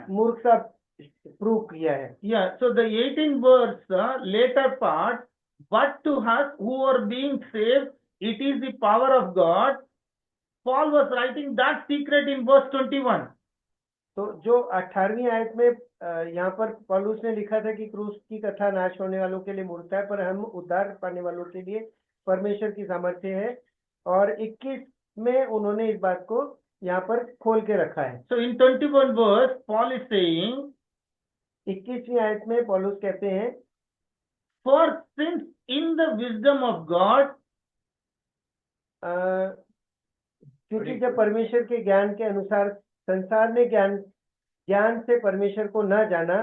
मूर्खता प्रूव किया है। Yeah, so the 18th verse, later part, but to us who are being saved, it is the power of God. Paul was writing that secret in verse 21. तो जो 18वीं आयत में यहाँ पर पौलुस ने लिखा था कि क्रूस की कथा नाश होने वालों के लिए मूर्खता है, पर हम उद्धार पाने वालों के लिए परमेश्वर की सामर्थ्य है। और 21 में उन्होंने इस बात को यहाँ पर खोल के रखा है। So in 21 verse, Paul is saying, 21वीं आयत में पौलुस कहते हैं, for since in the wisdom of God, क्योंकि जब परमेश्वर के ज्ञान के अनुसार संसार ने ज्ञान से परमेश्वर को न जाना,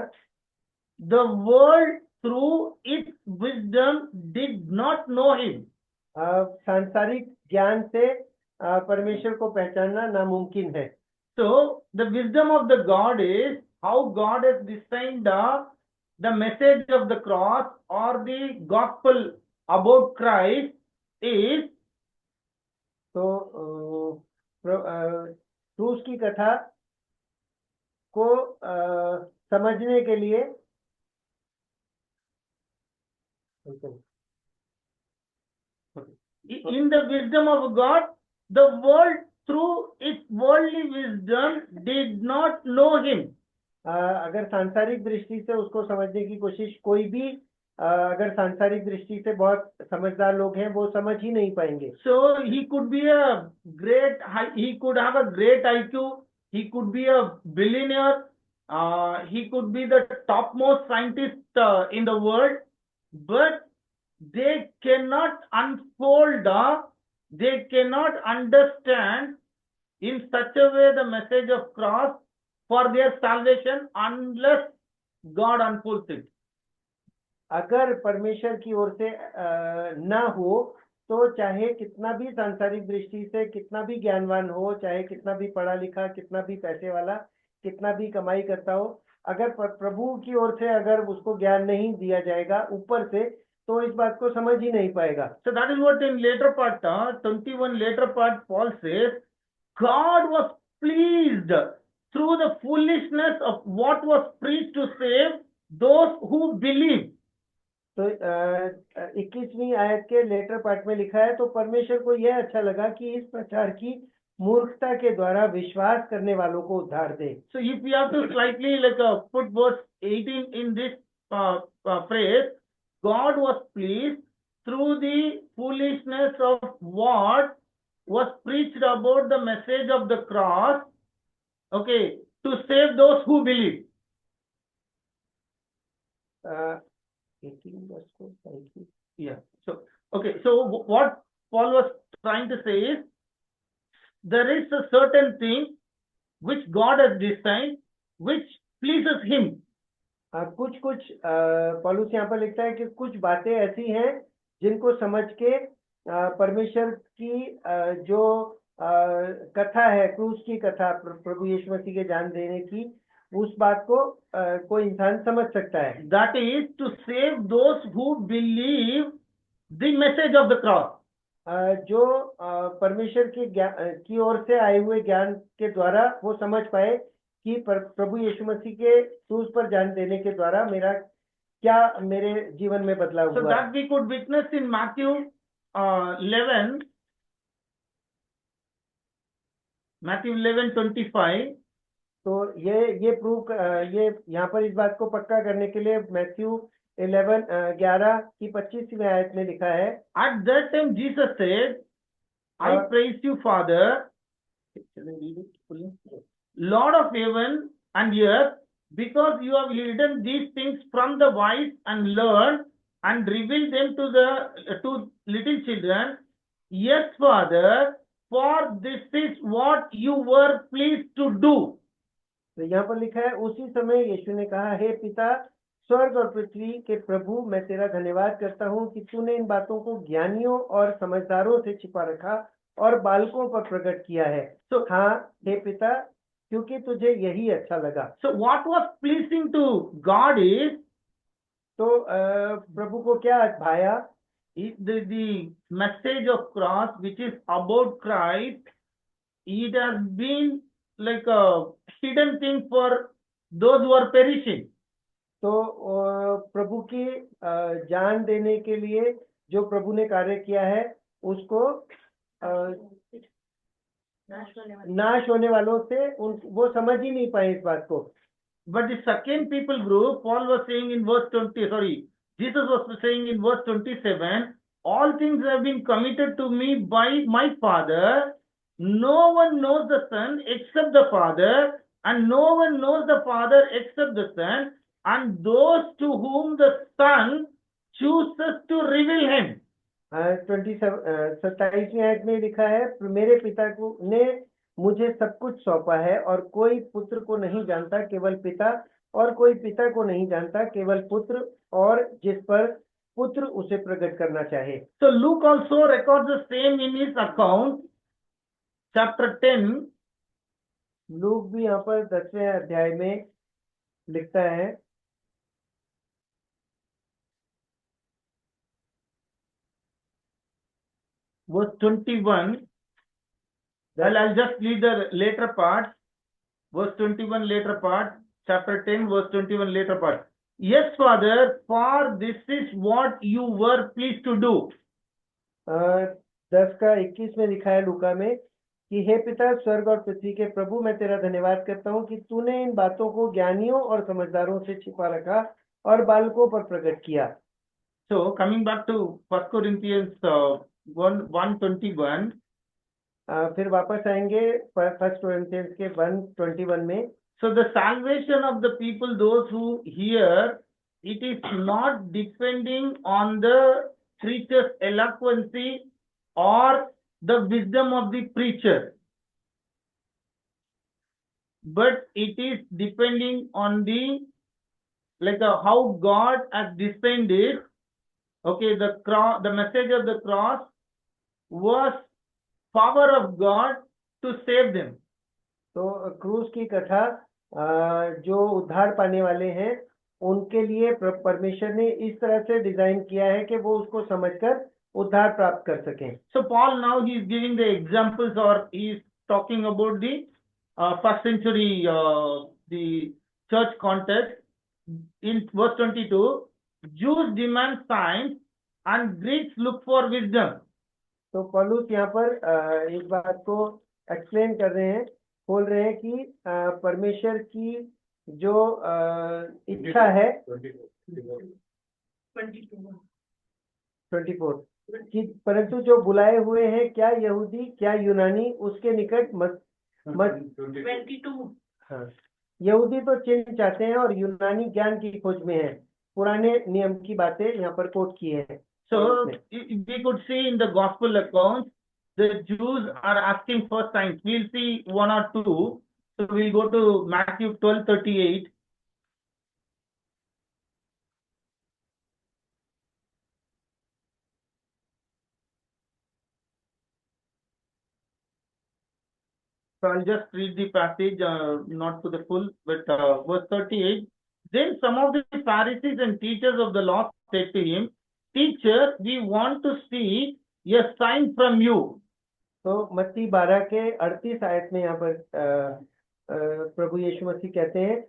the world through its wisdom did not know him. सांसारिक ज्ञान से परमेश्वर को पहचानना नामुमकिन है। So the wisdom of the God is how God has designed the message of the cross or the gospel about Christ is, तो क्रूस की कथा को समझने के लिए in the wisdom of God, the world through its worldly wisdom did not know him. अगर सांसारिक दृष्टि से उसको समझने की कोशिश, कोई भी अगर सांसारिक दृष्टि से बहुत समझदार लोग हैं, वो समझ ही नहीं पाएंगे। So he could be a great, he could have a great IQ, he could be a billionaire, he could be the topmost scientist in the world, but they cannot unfold, they cannot understand in such a way the message of cross for their salvation unless God unfolds it. अगर परमेश्वर की ओर से ना हो तो चाहे कितना भी सांसारिक दृष्टि से कितना भी ज्ञानवान हो, चाहे कितना भी पढ़ा लिखा, कितना भी पैसे वाला, कितना भी कमाई करता हो, अगर प्रभु की ओर से अगर उसको ज्ञान नहीं दिया जाएगा ऊपर से, तो इस बात को समझ ही नहीं पाएगा। So that is what in later part, 21 later part, Paul says, God was pleased through the foolishness of what was preached to save those who believe. तो 21वीं आयत के लेटर पार्ट में लिखा है, तो परमेश्वर को यह अच्छा लगा कि इस प्रचार की मूर्खता के द्वारा विश्वास करने वालों को उद्धार दे। So if we have to slightly put verse 18 in this phrase, God was pleased through the foolishness of what was preached about the message of the cross, okay, to save those who believe. 18 verse को thank you. Yeah. So, okay. So what Paul was trying to say is, there is a certain thing which God has designed, which pleases Him. कुछ पौलुस यहाँ पर लिखता है कि कुछ बातें ऐसी हैं जिनको समझ के परमेश्वर की जो कथा है, क्रूस की कथा, प्रभु यीशु मसीह के जान देने की, उस बात को कोई इंसान समझ सकता है. That is to save those who believe the message of the cross. जो परमेश्वर की ओर से आए हुए ज्ञान के द्वारा वो समझ पाए कि प्रभु यीशु मसीह के क्रूस पर जान देने के द्वारा क्या मेरे जीवन में बदलाव हुआ. So that we could witness in Matthew 11:25. तो ये प्रूव ये यहाँ पर इस बात को पक्का करने के लिए मैथ्यू 11 की 25वीं आयत में लिखा है. At that time Jesus said, I praise you, Father, Lord of heaven and earth, because you have hidden these things from the wise and learned and revealed them to little children. Yes, Father, for this is what you were pleased to do. तो यहाँ पर लिखा है, उसी समय यीशु ने कहा, हे पिता, स्वर्ग और पृथ्वी के प्रभु, मैं तेरा धन्यवाद करता हूँ कि तूने इन बातों को ज्ञानियों और समझदारों से छिपा रखा और बालकों पर प्रकट किया है. तो हाँ हे पिता, क्योंकि तुझे यही अच्छा लगा. So what was pleasing to God is, तो प्रभु को क्या भाया? The message of cross, which is about Christ, it has been like a hidden thing for those who are perishing. तो प्रभु की जान देने के लिए जो प्रभु ने कार्य किया है, उसको नाश होने वालों से वो समझ ही नहीं पाए इस बात को. But the second people group, Paul was saying in verse 20, Jesus was saying in verse 27, all things have been committed to me by my Father. No one knows the Son except the Father, and no one knows the Father except the Son, and those to whom the Son chooses to reveal him. 27वीं आयत में लिखा है, मेरे पिता को ने मुझे सब कुछ सौंपा है, और कोई पुत्र को नहीं जानता केवल पिता, और कोई पिता को नहीं जानता केवल पुत्र, और जिस पर पुत्र उसे प्रकट करना चाहे. So Luke also records the same in his account, chapter 10. Look भी यहाँ पर 10वें अध्याय में लिखता है, verse 21. Well, I'll just read the later part. Verse 21 later part, chapter 10, verse 21 later part. Yes, Father, for this is what you were pleased to do. 10 का 21 में लिखा है लूका में कि हे पिता, स्वर्ग और पृथ्वी के प्रभु, मैं तेरा धन्यवाद करता हूँ कि तूने इन बातों को ज्ञानियों और समझदारों से छिपा रखा और बालकों पर प्रकट किया. So coming back to 1 Corinthians 1:21. फिर वापस आएंगे 1 Corinthians के 1:21 में. So the salvation of the people, those who hear, it is not depending on the preacher's eloquency or the wisdom of the preacher, but it is depending on the how God has designed it. Okay, the message of the cross was power of God to save them. तो क्रूस की कथा जो उद्धार पाने वाले हैं उनके लिए परमेश्वर ने इस तरह से डिजाइन किया है कि वो उसको समझकर उद्धार प्राप्त कर सकें. So Paul now he is giving the examples, or he is talking about the first century the church context. In verse 22, Jews demand signs and Greeks look for wisdom. तो पौलुस यहाँ पर इस बात को एक्सप्लेन कर रहे हैं, बोल रहे हैं कि परमेश्वर की जो इच्छा है, 24 कि परंतु जो बुलाए हुए हैं, क्या यहूदी क्या यूनानी, उसके निकट मत 22 हाँ, यहूदी तो चिन्ह चाहते हैं और यूनानी ज्ञान की खोज में है। पुराने नियम की बातें यहाँ पर कोट की है। So we could see in the gospel accounts, the Jews are asking for signs. We'll see one or two. So we'll go to Matthew 12:38. So I'll just read the passage, not to the full, but verse 38. Then some of the Pharisees and teachers of the law said to him, Teacher, we want to see a sign from you. तो मत्ती 12 के 38 आयत में यहाँ पर प्रभु यीशु मसीह कहते हैं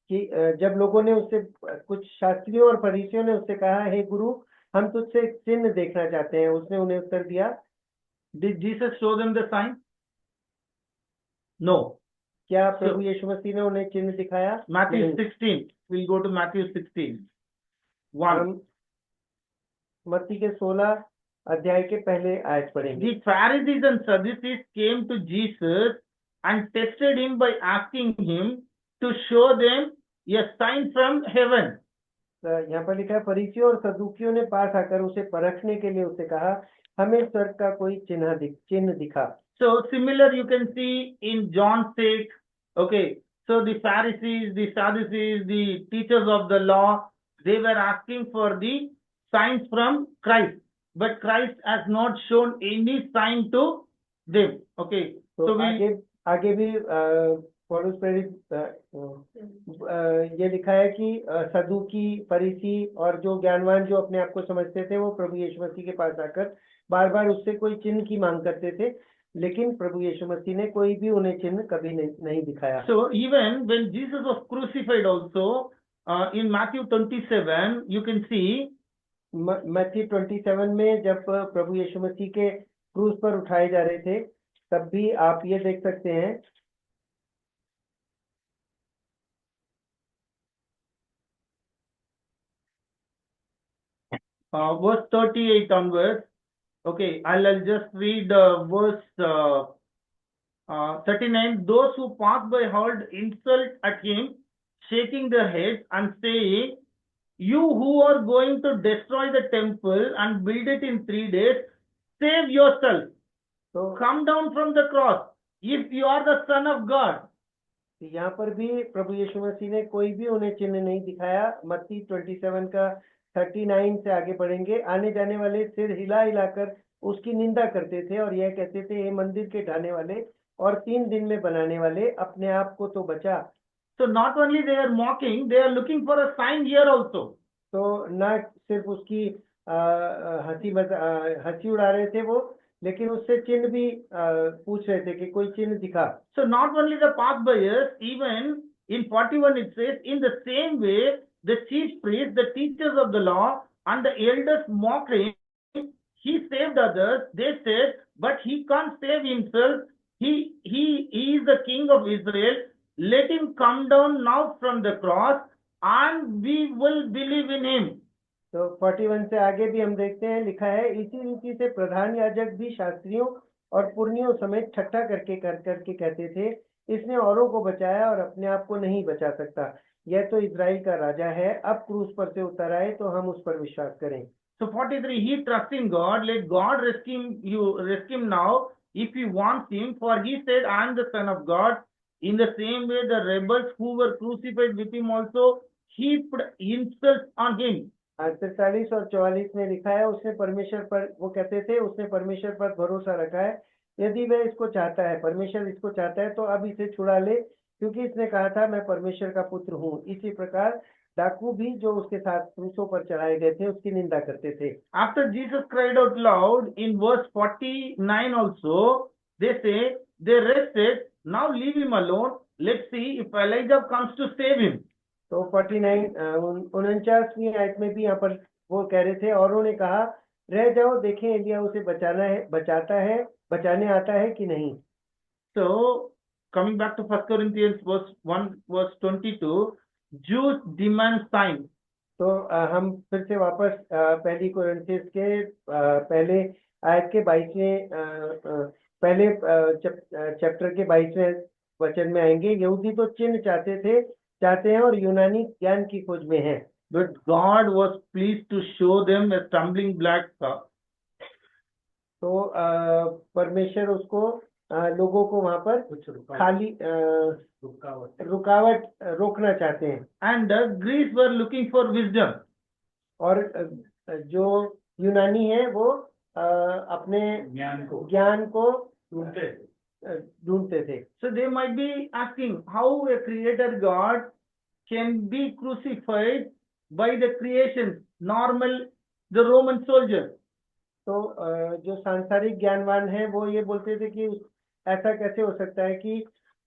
कि जब लोगों ने उससे, कुछ शास्त्रियों और फरीसियों ने उससे कहा, हे गुरु, हम तुझसे एक चिन्ह देखना चाहते हैं। उसने उन्हें उत्तर दिया, Did Jesus show them the sign? No. क्या प्रभु यीशु मसीह ने उन्हें चिन्ह दिखाया? Matthew नहीं। 16. We'll go to Matthew 16. 1. हम मत्ती के 16 अध्याय के पहले आयत पढ़ेंगे। The Pharisees and Sadducees came to Jesus and tested him by asking him to show them a sign from heaven. यहाँ पर लिखा है, फरीसियों और सदूकियों ने पास आकर उसे परखने के लिए उससे कहा, हमें स्वर्ग का कोई चिन्ह दिखा। So similar you can see in John 6. Okay. So the Pharisees, the Sadducees, the teachers of the law, they were asking for the signs from Christ. But Christ has not shown any sign to them. Okay. तो So we आगे भी पौलुस प्रेरित ये लिखा है कि सदूकी, फरीसी और जो ज्ञानवान जो अपने आप को समझते थे, वो प्रभु यीशु मसीह के पास आकर बार बार उससे कोई चिन्ह की मांग करते थे, लेकिन प्रभु यीशु मसीह ने कोई भी उन्हें चिन्ह कभी नहीं दिखाया। So even when Jesus was crucified also, in Matthew 27, you can see मत्ती 27 में जब प्रभु यीशु मसीह के क्रूस पर उठाए जा रहे थे, तब भी आप ये देख सकते हैं, verse 38 onwards. Okay, I'll just read verse 39. Those who passed by hurled insult at him, shaking their heads and saying, You who are going to destroy the temple and build it in 3 days, save yourself. तो Come down from the cross if you are the Son of God. यहाँ पर भी प्रभु यीशु मसीह ने कोई भी उन्हें चिन्ह नहीं दिखाया। मत्ती 27 का 39 से आगे पढ़ेंगे। आने जाने वाले सिर हिला हिलाकर उसकी निंदा करते थे और यह कहते थे, हे मंदिर के ढाने वाले और 3 दिन में बनाने वाले, अपने आप को तो बचा। So not only they are mocking, they are looking for a sign here also. तो न सिर्फ उसकी हंसी उड़ा रहे थे वो, लेकिन उससे चिन्ह भी पूछ रहे थे कि कोई चिन्ह दिखा। So not only the passbyers, even in 41 it says, in the same way the chief priests, the teachers of the law and the elders mocked him. He saved others. They said, but he can't save himself. He is the king of Israel. Let him come down now from the cross and we will believe in him. तो 41 से आगे भी हम देखते हैं, लिखा है, इसी रीति से प्रधान याजक भी शास्त्रियों और पुरनियों समेत ठट्ठा करके कहते थे, इसने औरों को बचाया और अपने आप को नहीं बचा सकता। यह तो इजराइल का राजा है, अब क्रूस पर से उतर आए तो हम उस पर विश्वास करें। So 43, he trusts in God. Let God rescue him now if he wants him. For he said, I am the Son of God. In the same way, the rebels who were crucified with him also heaped insults on him. 43 और 44 में लिखा है, उसने परमेश्वर पर, वो कहते थे, उसने परमेश्वर पर भरोसा रखा है, यदि वह इसको चाहता है, परमेश्वर इसको चाहता है तो अब इसे छुड़ा ले, क्योंकि इसने कहा था, मैं परमेश्वर का पुत्र हूँ। इसी प्रकार डाकू भी जो उसके साथ क्रूसों पर चढ़ाए गए थे उसकी निंदा करते थे। After Jesus cried out loud in verse 49 also, they say, they rested, now leave him alone, let's see if Elijah comes to save him. तो 49वीं आयत में भी यहाँ पर वो कह रहे थे, औरों ने कहा, रह जाओ, देखें एलिया उसे बचाने आता है कि नहीं। So coming back to 1 Corinthians verse 1 verse 22, Jews demand signs. तो हम फिर से वापस पहली कोरिन्थियंस के पहले आयत के 22वें पहले चैप्टर के 22वें वचन में आएंगे। यहूदी तो चिन्ह चाहते हैं और यूनानी ज्ञान की खोज में हैं। But God was pleased to show them a stumbling block. तो परमेश्वर उसको लोगों को वहां पर कुछ खाली रुकावट रोकना चाहते हैं। And the Greeks were looking for wisdom. और जो यूनानी है वो अपने ज्ञान को ढूंढते थे। So they might be asking how a creator God can be crucified by the creation, normal, the Roman soldier. तो जो सांसारिक ज्ञानवान है वो ये बोलते थे कि ऐसा कैसे हो सकता है कि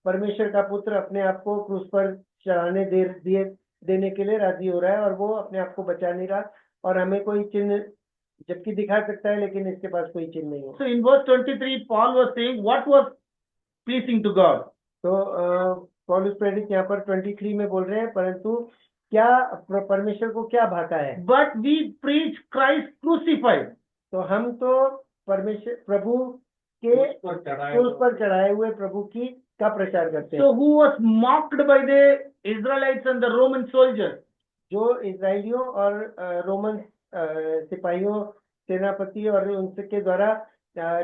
परमेश्वर का पुत्र अपने आप को क्रूस पर चढ़ाने देने के लिए राजी हो रहा है और वो अपने आप को बचा नहीं रहा और हमें कोई चिन्ह जबकि दिखा सकता है लेकिन इसके पास कोई चिन्ह नहीं है। So in verse 23, Paul was saying what was pleasing to God. तो पौलुस प्रेरित यहाँ पर 23 में बोल रहे हैं परंतु क्या परमेश्वर को क्या भाता है। But we preach Christ crucified. तो हम तो परमेश्वर प्रभु के क्रूस पर चढ़ाए हुए प्रभु की का प्रचार करते हैं। So who was mocked by the Israelites and the Roman soldiers? जो इजराइलियों और रोमन सिपाहियों सेनापति और उनके द्वारा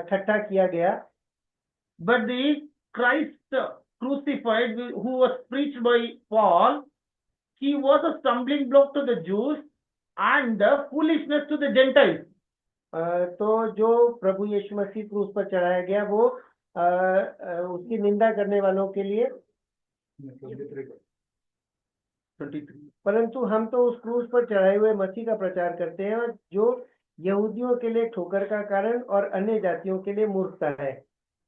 ठट्ठा किया गया। But the Christ crucified, who was preached by Paul, he was a stumbling block to the Jews and the foolishness to the Gentiles. तो जो प्रभु यीशु मसीह क्रूस पर चढ़ाया गया वो उसकी निंदा करने वालों के लिए 23. परंतु हम तो उस क्रूस पर चढ़ाए हुए मसीह का प्रचार करते हैं जो यहूदियों के लिए ठोकर का कारण और अन्य जातियों के लिए मूर्खता है।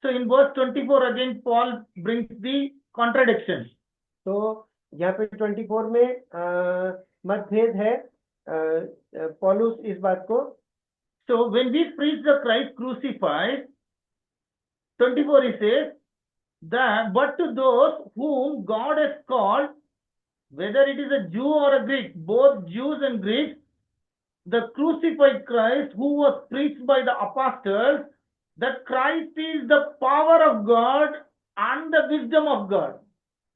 So in verse 24 again Paul brings the contradiction. तो यहाँ पे 24 में मतभेद है पौलुस इस बात को। So when we preach the Christ crucified, 24 he says that but to those whom God has called, whether it is a Jew or a Greek, both Jews and Greeks, the crucified Christ who was preached by the apostles, that Christ is the power of God and the wisdom of God.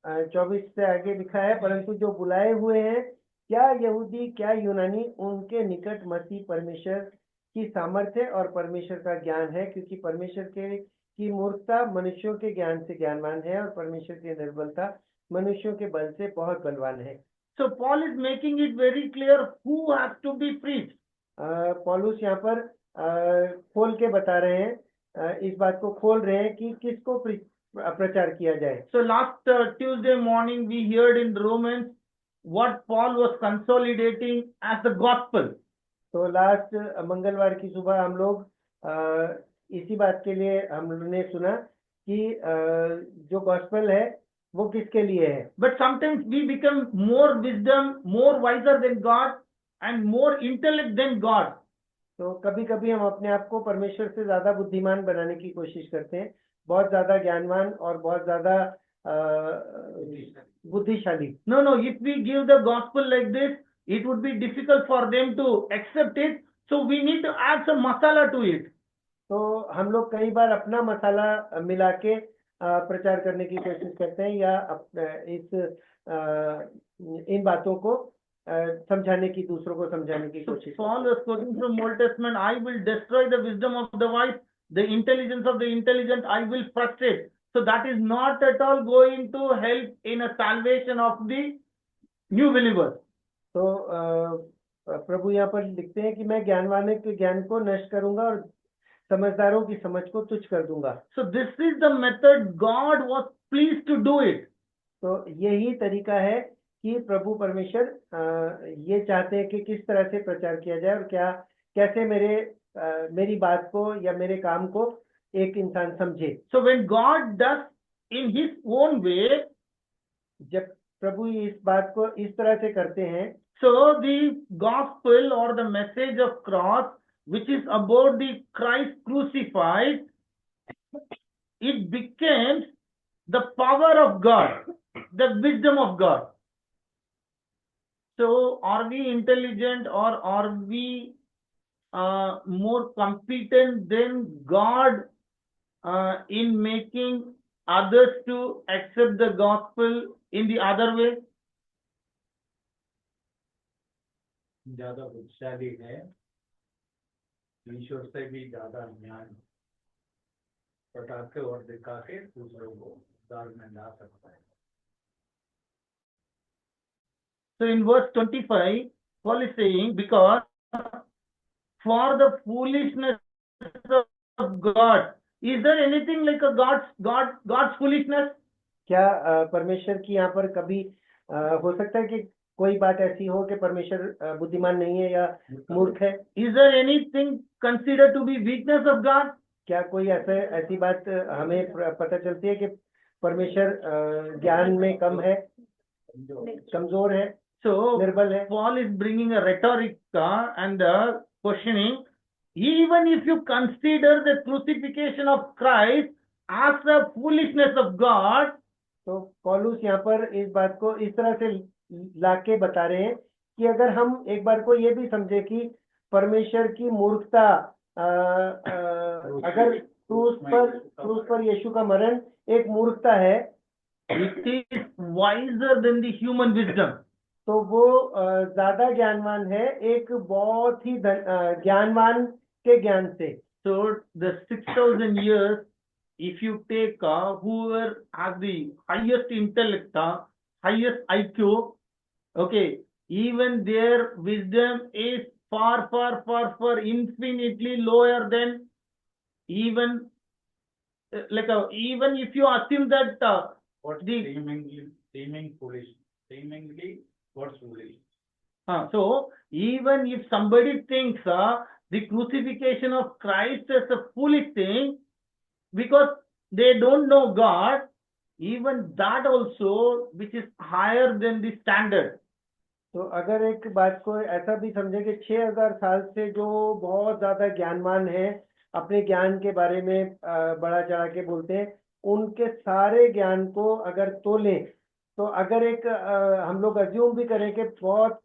24 से आगे लिखा है परंतु जो बुलाए हुए हैं क्या यहूदी क्या यूनानी उनके निकट मसीह परमेश्वर की सामर्थ्य और परमेश्वर का ज्ञान है क्योंकि परमेश्वर की मूर्खता मनुष्यों के ज्ञान से ज्ञानवान है और परमेश्वर की निर्बलता मनुष्यों के बल से बहुत बलवान है। So Paul is making it very clear who has to be preached. पौलुस यहाँ पर खोल के बता रहे हैं इस बात को खोल रहे हैं कि किसको प्रचार किया जाए। So last Tuesday morning we heard in Romans what Paul was consolidating as the gospel. तो लास्ट मंगलवार की सुबह हम लोग इसी बात के लिए हमने सुना कि जो गॉस्पेल है वो किसके लिए है। But sometimes we become more wisdom, more wiser than God and more intellect than God. तो कभी कभी हम अपने आप को परमेश्वर से ज्यादा बुद्धिमान बनाने की कोशिश करते हैं, बहुत ज्यादा ज्ञानवान और बहुत ज्यादा बुद्धिशाली। No, if we give the gospel like this, it would be difficult for them to accept it. So we need to add some masala to it. तो हम लोग कई बार अपना मसाला मिला के प्रचार करने की कोशिश करते हैं या इन बातों को समझाने की दूसरों को समझाने की कोशिश। Paul was quoting from Old Testament, I will destroy the wisdom of the wise, the intelligence of the intelligent I will frustrate. So that is not at all going to help in a salvation of the new believers. तो प्रभु यहाँ पर लिखते हैं कि मैं ज्ञानवान के ज्ञान को नष्ट करूंगा और समझदारों की समझ को तुच्छ कर दूंगा। So this is the method God was pleased to do it. तो यही तरीका है कि प्रभु परमेश्वर ये चाहते हैं कि किस तरह से प्रचार किया जाए और कैसे मेरी बात को या मेरे काम को एक इंसान समझे। So when God does in his own way, जब प्रभु इस बात को इस तरह से करते हैं, so the gospel or the message of cross, which is about the Christ crucified, it becomes the power of God, the wisdom of God. So are we intelligent, or are we more competent than God in making others to accept the gospel in the other way? ज्यादा बुद्धिशाली है, ईश्वर से भी ज्यादा ज्ञान बता के और दिखा के दूसरों को दाल में ला सकता है. So in verse 25, Paul is saying, because for the foolishness of God, is there anything like a God's foolishness? क्या परमेश्वर की यहाँ पर कभी हो सकता है कि कोई बात ऐसी हो कि परमेश्वर बुद्धिमान नहीं है या मूर्ख है? Is there anything considered to be weakness of God? क्या कोई ऐसी बात हमें पता चलती है कि परमेश्वर ज्ञान में कम है, कमजोर है, So निर्बल है? Paul is bringing a rhetoric and questioning. Even if you consider the crucifixion of Christ as the foolishness of God, तो पौलुस यहाँ पर इस बात को इस तरह से लाके बता रहे हैं कि अगर हम एक बार को ये भी समझे कि परमेश्वर की मूर्खता अगर क्रूस पर यीशु का मरण एक मूर्खता है, it is wiser than the human wisdom. तो वो ज्यादा ज्ञानवान है एक बहुत ही ज्ञानवान के ज्ञान से. So the 6,000 years, if you take whoever has the highest intellect, highest IQ, okay, even their wisdom is far infinitely lower than even even if you assume that What's seemingly foolish? Seemingly what's foolish? So even if somebody thinks the crucifixion of Christ is a foolish thing because they don't know God, even that also, which is higher than the standard. तो अगर एक बात को ऐसा भी समझे कि 6000 साल से जो बहुत ज्यादा ज्ञानवान है, अपने ज्ञान के बारे में बड़ा चढ़ा के बोलते हैं, उनके सारे ज्ञान को अगर तोलें, तो अगर एक हम लोग अज्यूम भी करें कि बहुत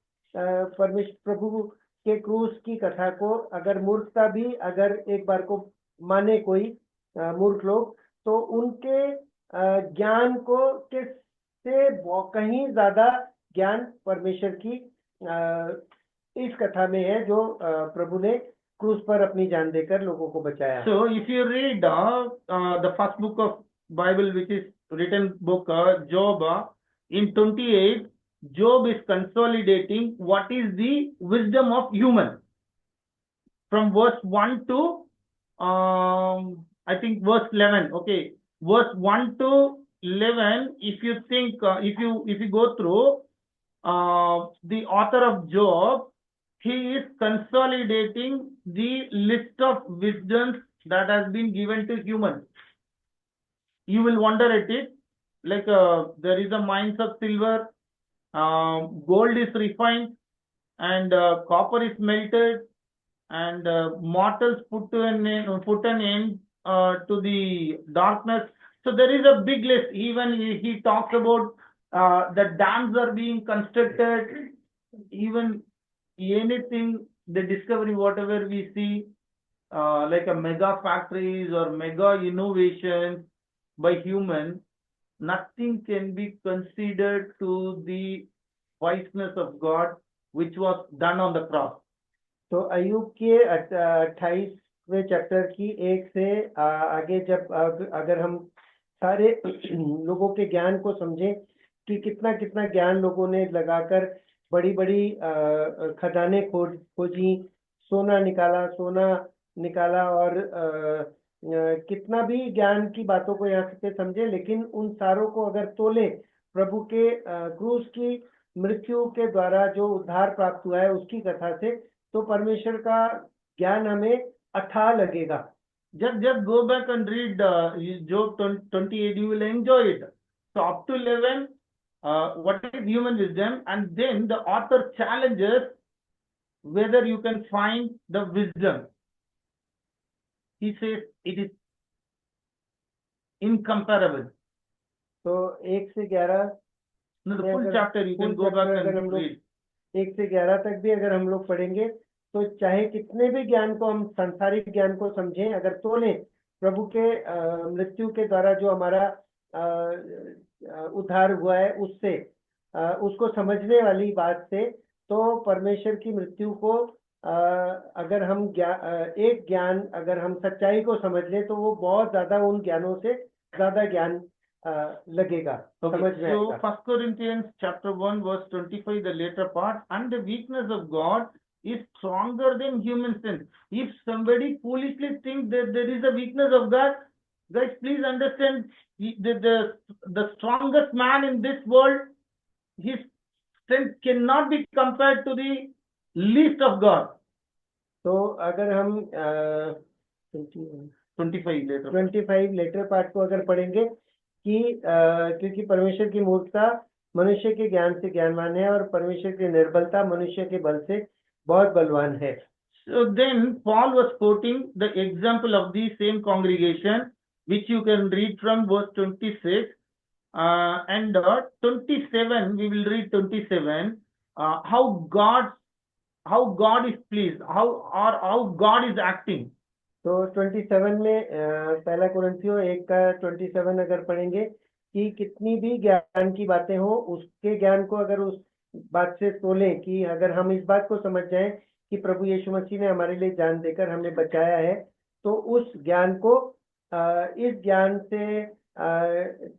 परमेश्वर प्रभु के क्रूस की कथा को अगर मूर्खता भी अगर एक बार को माने कोई मूर्ख लोग, तो उनके ज्ञान को से कहीं ज्यादा ज्ञान परमेश्वर की इस कथा में है जो प्रभु ने क्रूस पर अपनी जान देकर लोगों को बचाया. So if you read the first book of Bible, which is written book Job, in 28, Job is consolidating what is the wisdom of human. From verse 1 to I think verse 11. Okay, verse 1 to 11. If you think, if you go through the author of Job, he is consolidating the list of wisdoms that has been given to humans. You will wonder at it, like there is a mines of silver, gold is refined, and copper is melted, and mortals put an end to the darkness. So there is a big list. Even he talks about the dams are being constructed, even anything, the discovery, whatever we see, like a mega factories or mega innovations by human, nothing can be considered to the wiseness of God, which was done on the cross. तो अय्यूब के 28वें chapter की 1 से आगे जब अगर हम सारे लोगों के ज्ञान को समझें कि कितना कितना ज्ञान लोगों ने लगाकर बड़ी बड़ी खदानें खोजी, सोना निकाला और कितना भी ज्ञान की बातों को यहाँ से समझे, लेकिन उन सारों को अगर तोले प्रभु के क्रूस की मृत्यु के द्वारा जो उद्धार प्राप्त हुआ है उसकी कथा से, तो परमेश्वर का ज्ञान हमें अथाह लगेगा. Just go back and read Job 28, you will enjoy it. So up to 11, what is human wisdom, and then the author challenges whether you can find the wisdom. He says it is incomparable. तो 1 से 11 No, the full chapter you can go back and read. 1 से 11 तक भी अगर हम लोग पढ़ेंगे तो चाहे कितने भी ज्ञान को हम सांसारिक ज्ञान को समझें, अगर तोलें प्रभु के मृत्यु के द्वारा जो हमारा उद्धार हुआ है उससे, उसको समझने वाली बात से, तो परमेश्वर की मृत्यु को अगर हम एक ज्ञान अगर हम सच्चाई को समझ लें तो वो बहुत ज्यादा उन ज्ञानों से ज्यादा ज्ञान लगेगा, समझ में So आएगा। 1 Corinthians chapter 1 verse 25, the later part, and the weakness of God is stronger than human sense. If somebody foolishly thinks that there is a weakness of God, guys, please understand, the strongest man in this world, his strength cannot be compared to the least of God. तो अगर हम 25 later. 25 letter part को अगर पढ़ेंगे कि क्योंकि परमेश्वर की मूर्खता मनुष्य के ज्ञान से ज्ञानवान है और परमेश्वर की निर्बलता मनुष्य के बल से बहुत बलवान है। So then Paul was quoting the example of the same congregation, which you can read from verse 26 and 27. We will read 27. How God is pleased, how God is acting. तो 27 में पहला कुरिन्थियों 1 का 27 अगर पढ़ेंगे कि कितनी भी ज्ञान की बातें हो, उसके ज्ञान को अगर उस बात से तोलें कि अगर हम इस बात को समझ जाएं कि प्रभु यीशु मसीह ने हमारे लिए जान देकर हमें बचाया है, तो उस ज्ञान को इस ज्ञान से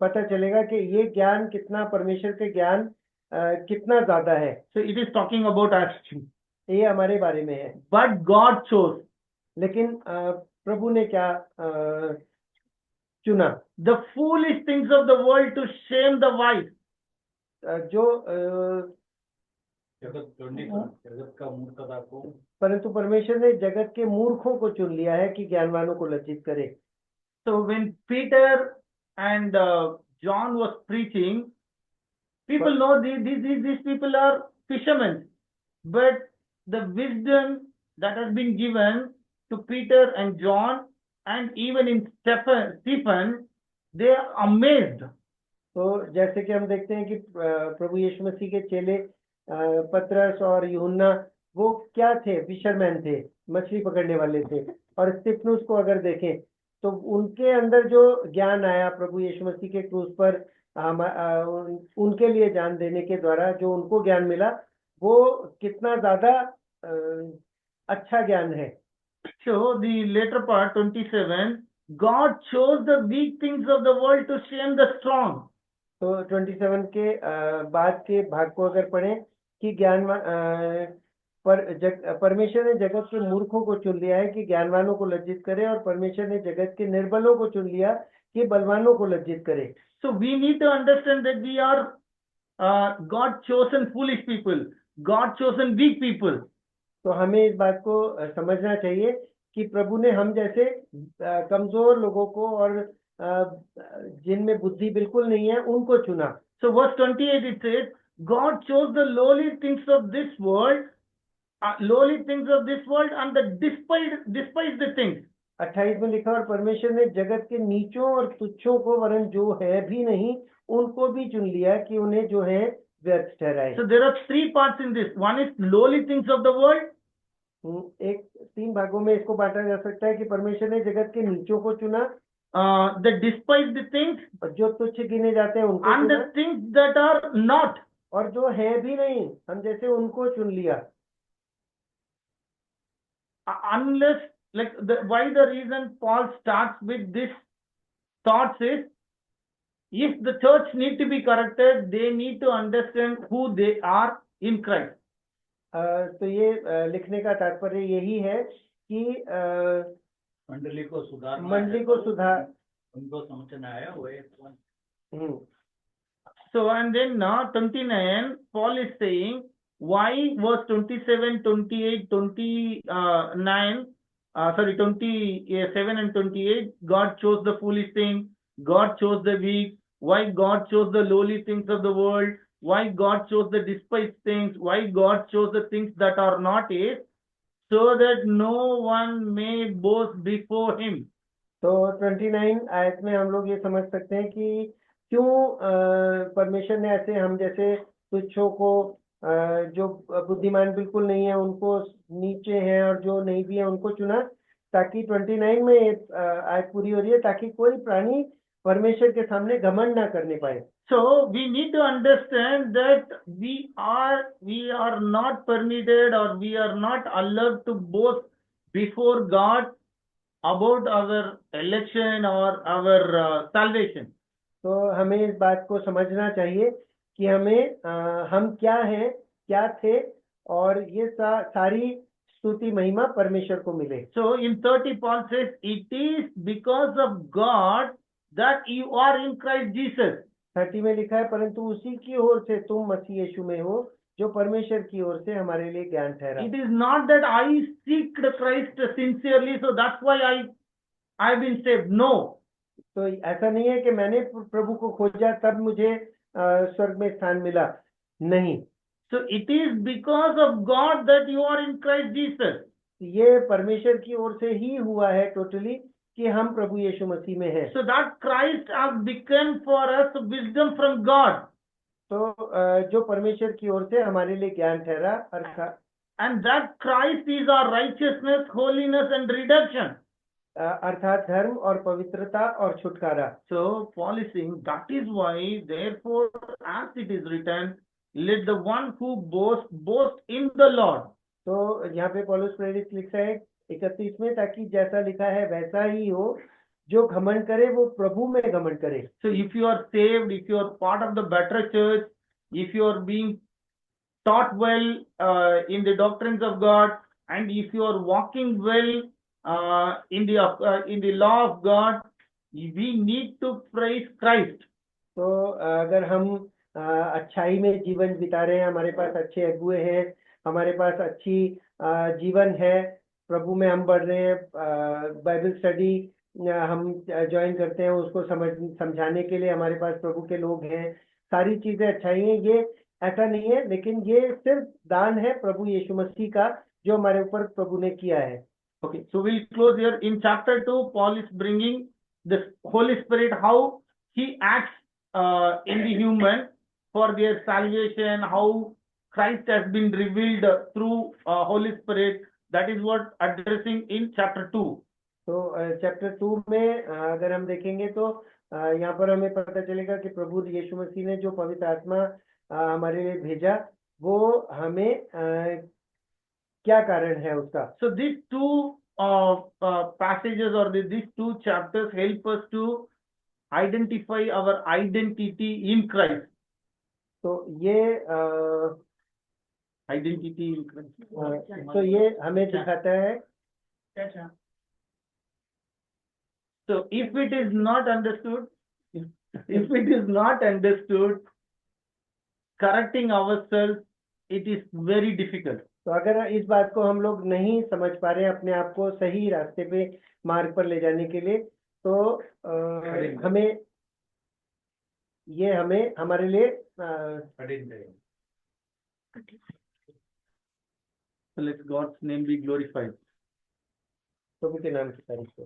पता चलेगा कि ये ज्ञान कितना परमेश्वर के ज्ञान कितना ज्यादा है। So it is talking about us. ये हमारे बारे में है। But God chose. लेकिन प्रभु ने क्या चुना? The foolish things of the world to shame the wise. जो जगत का मूर्खता को, परंतु परमेश्वर ने जगत के मूर्खों को चुन लिया है कि ज्ञानवानों को लज्जित करे। So when Peter and John was preaching, people know these people are fishermen, but the wisdom that has been given to Peter and John and even in Stephen, they are amazed. तो जैसे कि हम देखते हैं कि प्रभु यीशु मसीह के चेले पतरस और यूहन्ना वो क्या थे? फिशरमैन थे, मछली पकड़ने वाले थे। और स्तिफनुस को अगर देखें तो उनके अंदर जो ज्ञान आया प्रभु यीशु मसीह के क्रूस पर उनके लिए जान देने के द्वारा जो उनको ज्ञान मिला, वो कितना ज्यादा अच्छा ज्ञान है। So the later part 27, God chose the weak things of the world to shame the strong. तो 27 के बाद के भाग को अगर पढ़ें कि परमेश्वर ने जगत के मूर्खों को चुन लिया है कि ज्ञानवानों को लज्जित करे, और परमेश्वर ने जगत के निर्बलों को चुन लिया कि बलवानों को लज्जित करे। So we need to understand that we are God chosen foolish people, God chosen weak people. तो हमें इस बात को समझना चाहिए कि प्रभु ने हम जैसे कमजोर लोगों को और जिनमें बुद्धि बिल्कुल नहीं है उनको चुना। So verse 28 it says, God chose the lowly things of this world and the despised things. 28 में लिखा, और परमेश्वर ने जगत के नीचों और तुच्छों को वरन जो है भी नहीं उनको भी चुन लिया कि उन्हें जो है व्यर्थ ठहराए। So there are three parts in this. One is lowly things of the world. एक 3 भागों में इसको बांटा जा सकता है कि परमेश्वर ने जगत के नीचों को चुना, the despised things, जो तुच्छ गिने जाते हैं उनको and चुना, the things that are not, और जो है भी नहीं हम जैसे उनको चुन लिया। unless why the reason Paul starts with this thoughts is, if the church need to be corrected, they need to understand who they are in Christ. तो ये लिखने का तात्पर्य यही है कि मंडली को सुधार उनको समझना है वो। So and then now 29 Paul is saying why verse 27, 28, 29 27 and 28, God chose the foolish thing, God chose the weak, why God chose the lowly things of the world, why God chose the despised things, why God chose the things that are not his, so that no one may boast before him. तो 29 आयत में हम लोग ये समझ सकते हैं कि क्यों परमेश्वर ने ऐसे हम जैसे तुच्छों को जो बुद्धिमान बिल्कुल नहीं है उनको नीचे हैं, और जो नहीं भी है उनको चुना, ताकि 29 में आयत पूरी हो रही है, ताकि कोई प्राणी परमेश्वर के सामने घमंड ना करने पाए। So we need to understand that we are not permitted, or we are not allowed to boast before God about our election or our salvation. तो हमें इस बात को समझना चाहिए कि हम क्या हैं, क्या थे, और ये सारी स्तुति महिमा परमेश्वर को मिले। So in 30 Paul says, it is because of God that you are in Christ Jesus. 30 में लिखा है, परंतु उसी की ओर से तुम मसीह यीशु में हो, जो परमेश्वर की ओर से हमारे लिए ज्ञान ठहरा। It is not that I seek Christ sincerely, so that's why I've been saved. No. तो ऐसा नहीं है कि मैंने प्रभु को खोजा तब मुझे स्वर्ग में स्थान मिला, नहीं। So it is because of God that you are in Christ Jesus. ये परमेश्वर की ओर से ही हुआ है टोटली, कि हम प्रभु यीशु मसीह में हैं। So that Christ has become for us wisdom from God. तो जो परमेश्वर की ओर से हमारे लिए ज्ञान ठहरा, अर्थात And that Christ is our righteousness, holiness and redemption. अर्थात धर्म और पवित्रता और छुटकारा। So Paul is saying, that is why, therefore, as it is written, let the one who boast in the Lord. तो यहाँ पे पौलुस प्रेरित लिखा है 31 में, ताकि जैसा लिखा है वैसा ही हो, जो घमंड करे वो प्रभु में घमंड करे। So if you are saved, if you are part of the better church, if you are being taught well in the doctrines of God, and if you are walking well in the law of God, we need to praise Christ. तो अगर हम अच्छाई में जीवन बिता रहे हैं, हमारे पास अच्छे अगुए हैं, हमारे पास अच्छी जीवन है, प्रभु में हम बढ़ रहे हैं, बाइबल स्टडी हम ज्वाइन करते हैं, उसको समझाने के लिए हमारे पास प्रभु के लोग हैं, सारी चीजें अच्छाई हैं, ये ऐसा नहीं है, लेकिन ये सिर्फ दान है प्रभु यीशु मसीह का, जो हमारे ऊपर प्रभु ने किया है। Okay, so we'll close here. In chapter 2, Paul is bringing the Holy Spirit, how he acts in the human for their salvation, how Christ has been revealed through Holy Spirit. That is what addressing in chapter 2. तो chapter 2 में अगर हम देखेंगे तो यहाँ पर हमें पता चलेगा कि प्रभु यीशु मसीह ने जो पवित्र आत्मा हमारे लिए भेजा, वो हमें क्या कारण है उसका। So these two passages, or these two chapters, help us to identify our identity in Christ. तो ये Identity in Christ. तो ये हमें दिखाता है। So if it is not understood, correcting ourselves, it is very difficult. तो अगर इस बात को हम लोग नहीं समझ पा रहे हैं, अपने आप को सही रास्ते पे, मार्ग पर ले जाने के लिए, तो हमें हमारे लिए So let God's name be glorified. प्रभु के नाम की तारीफ हो।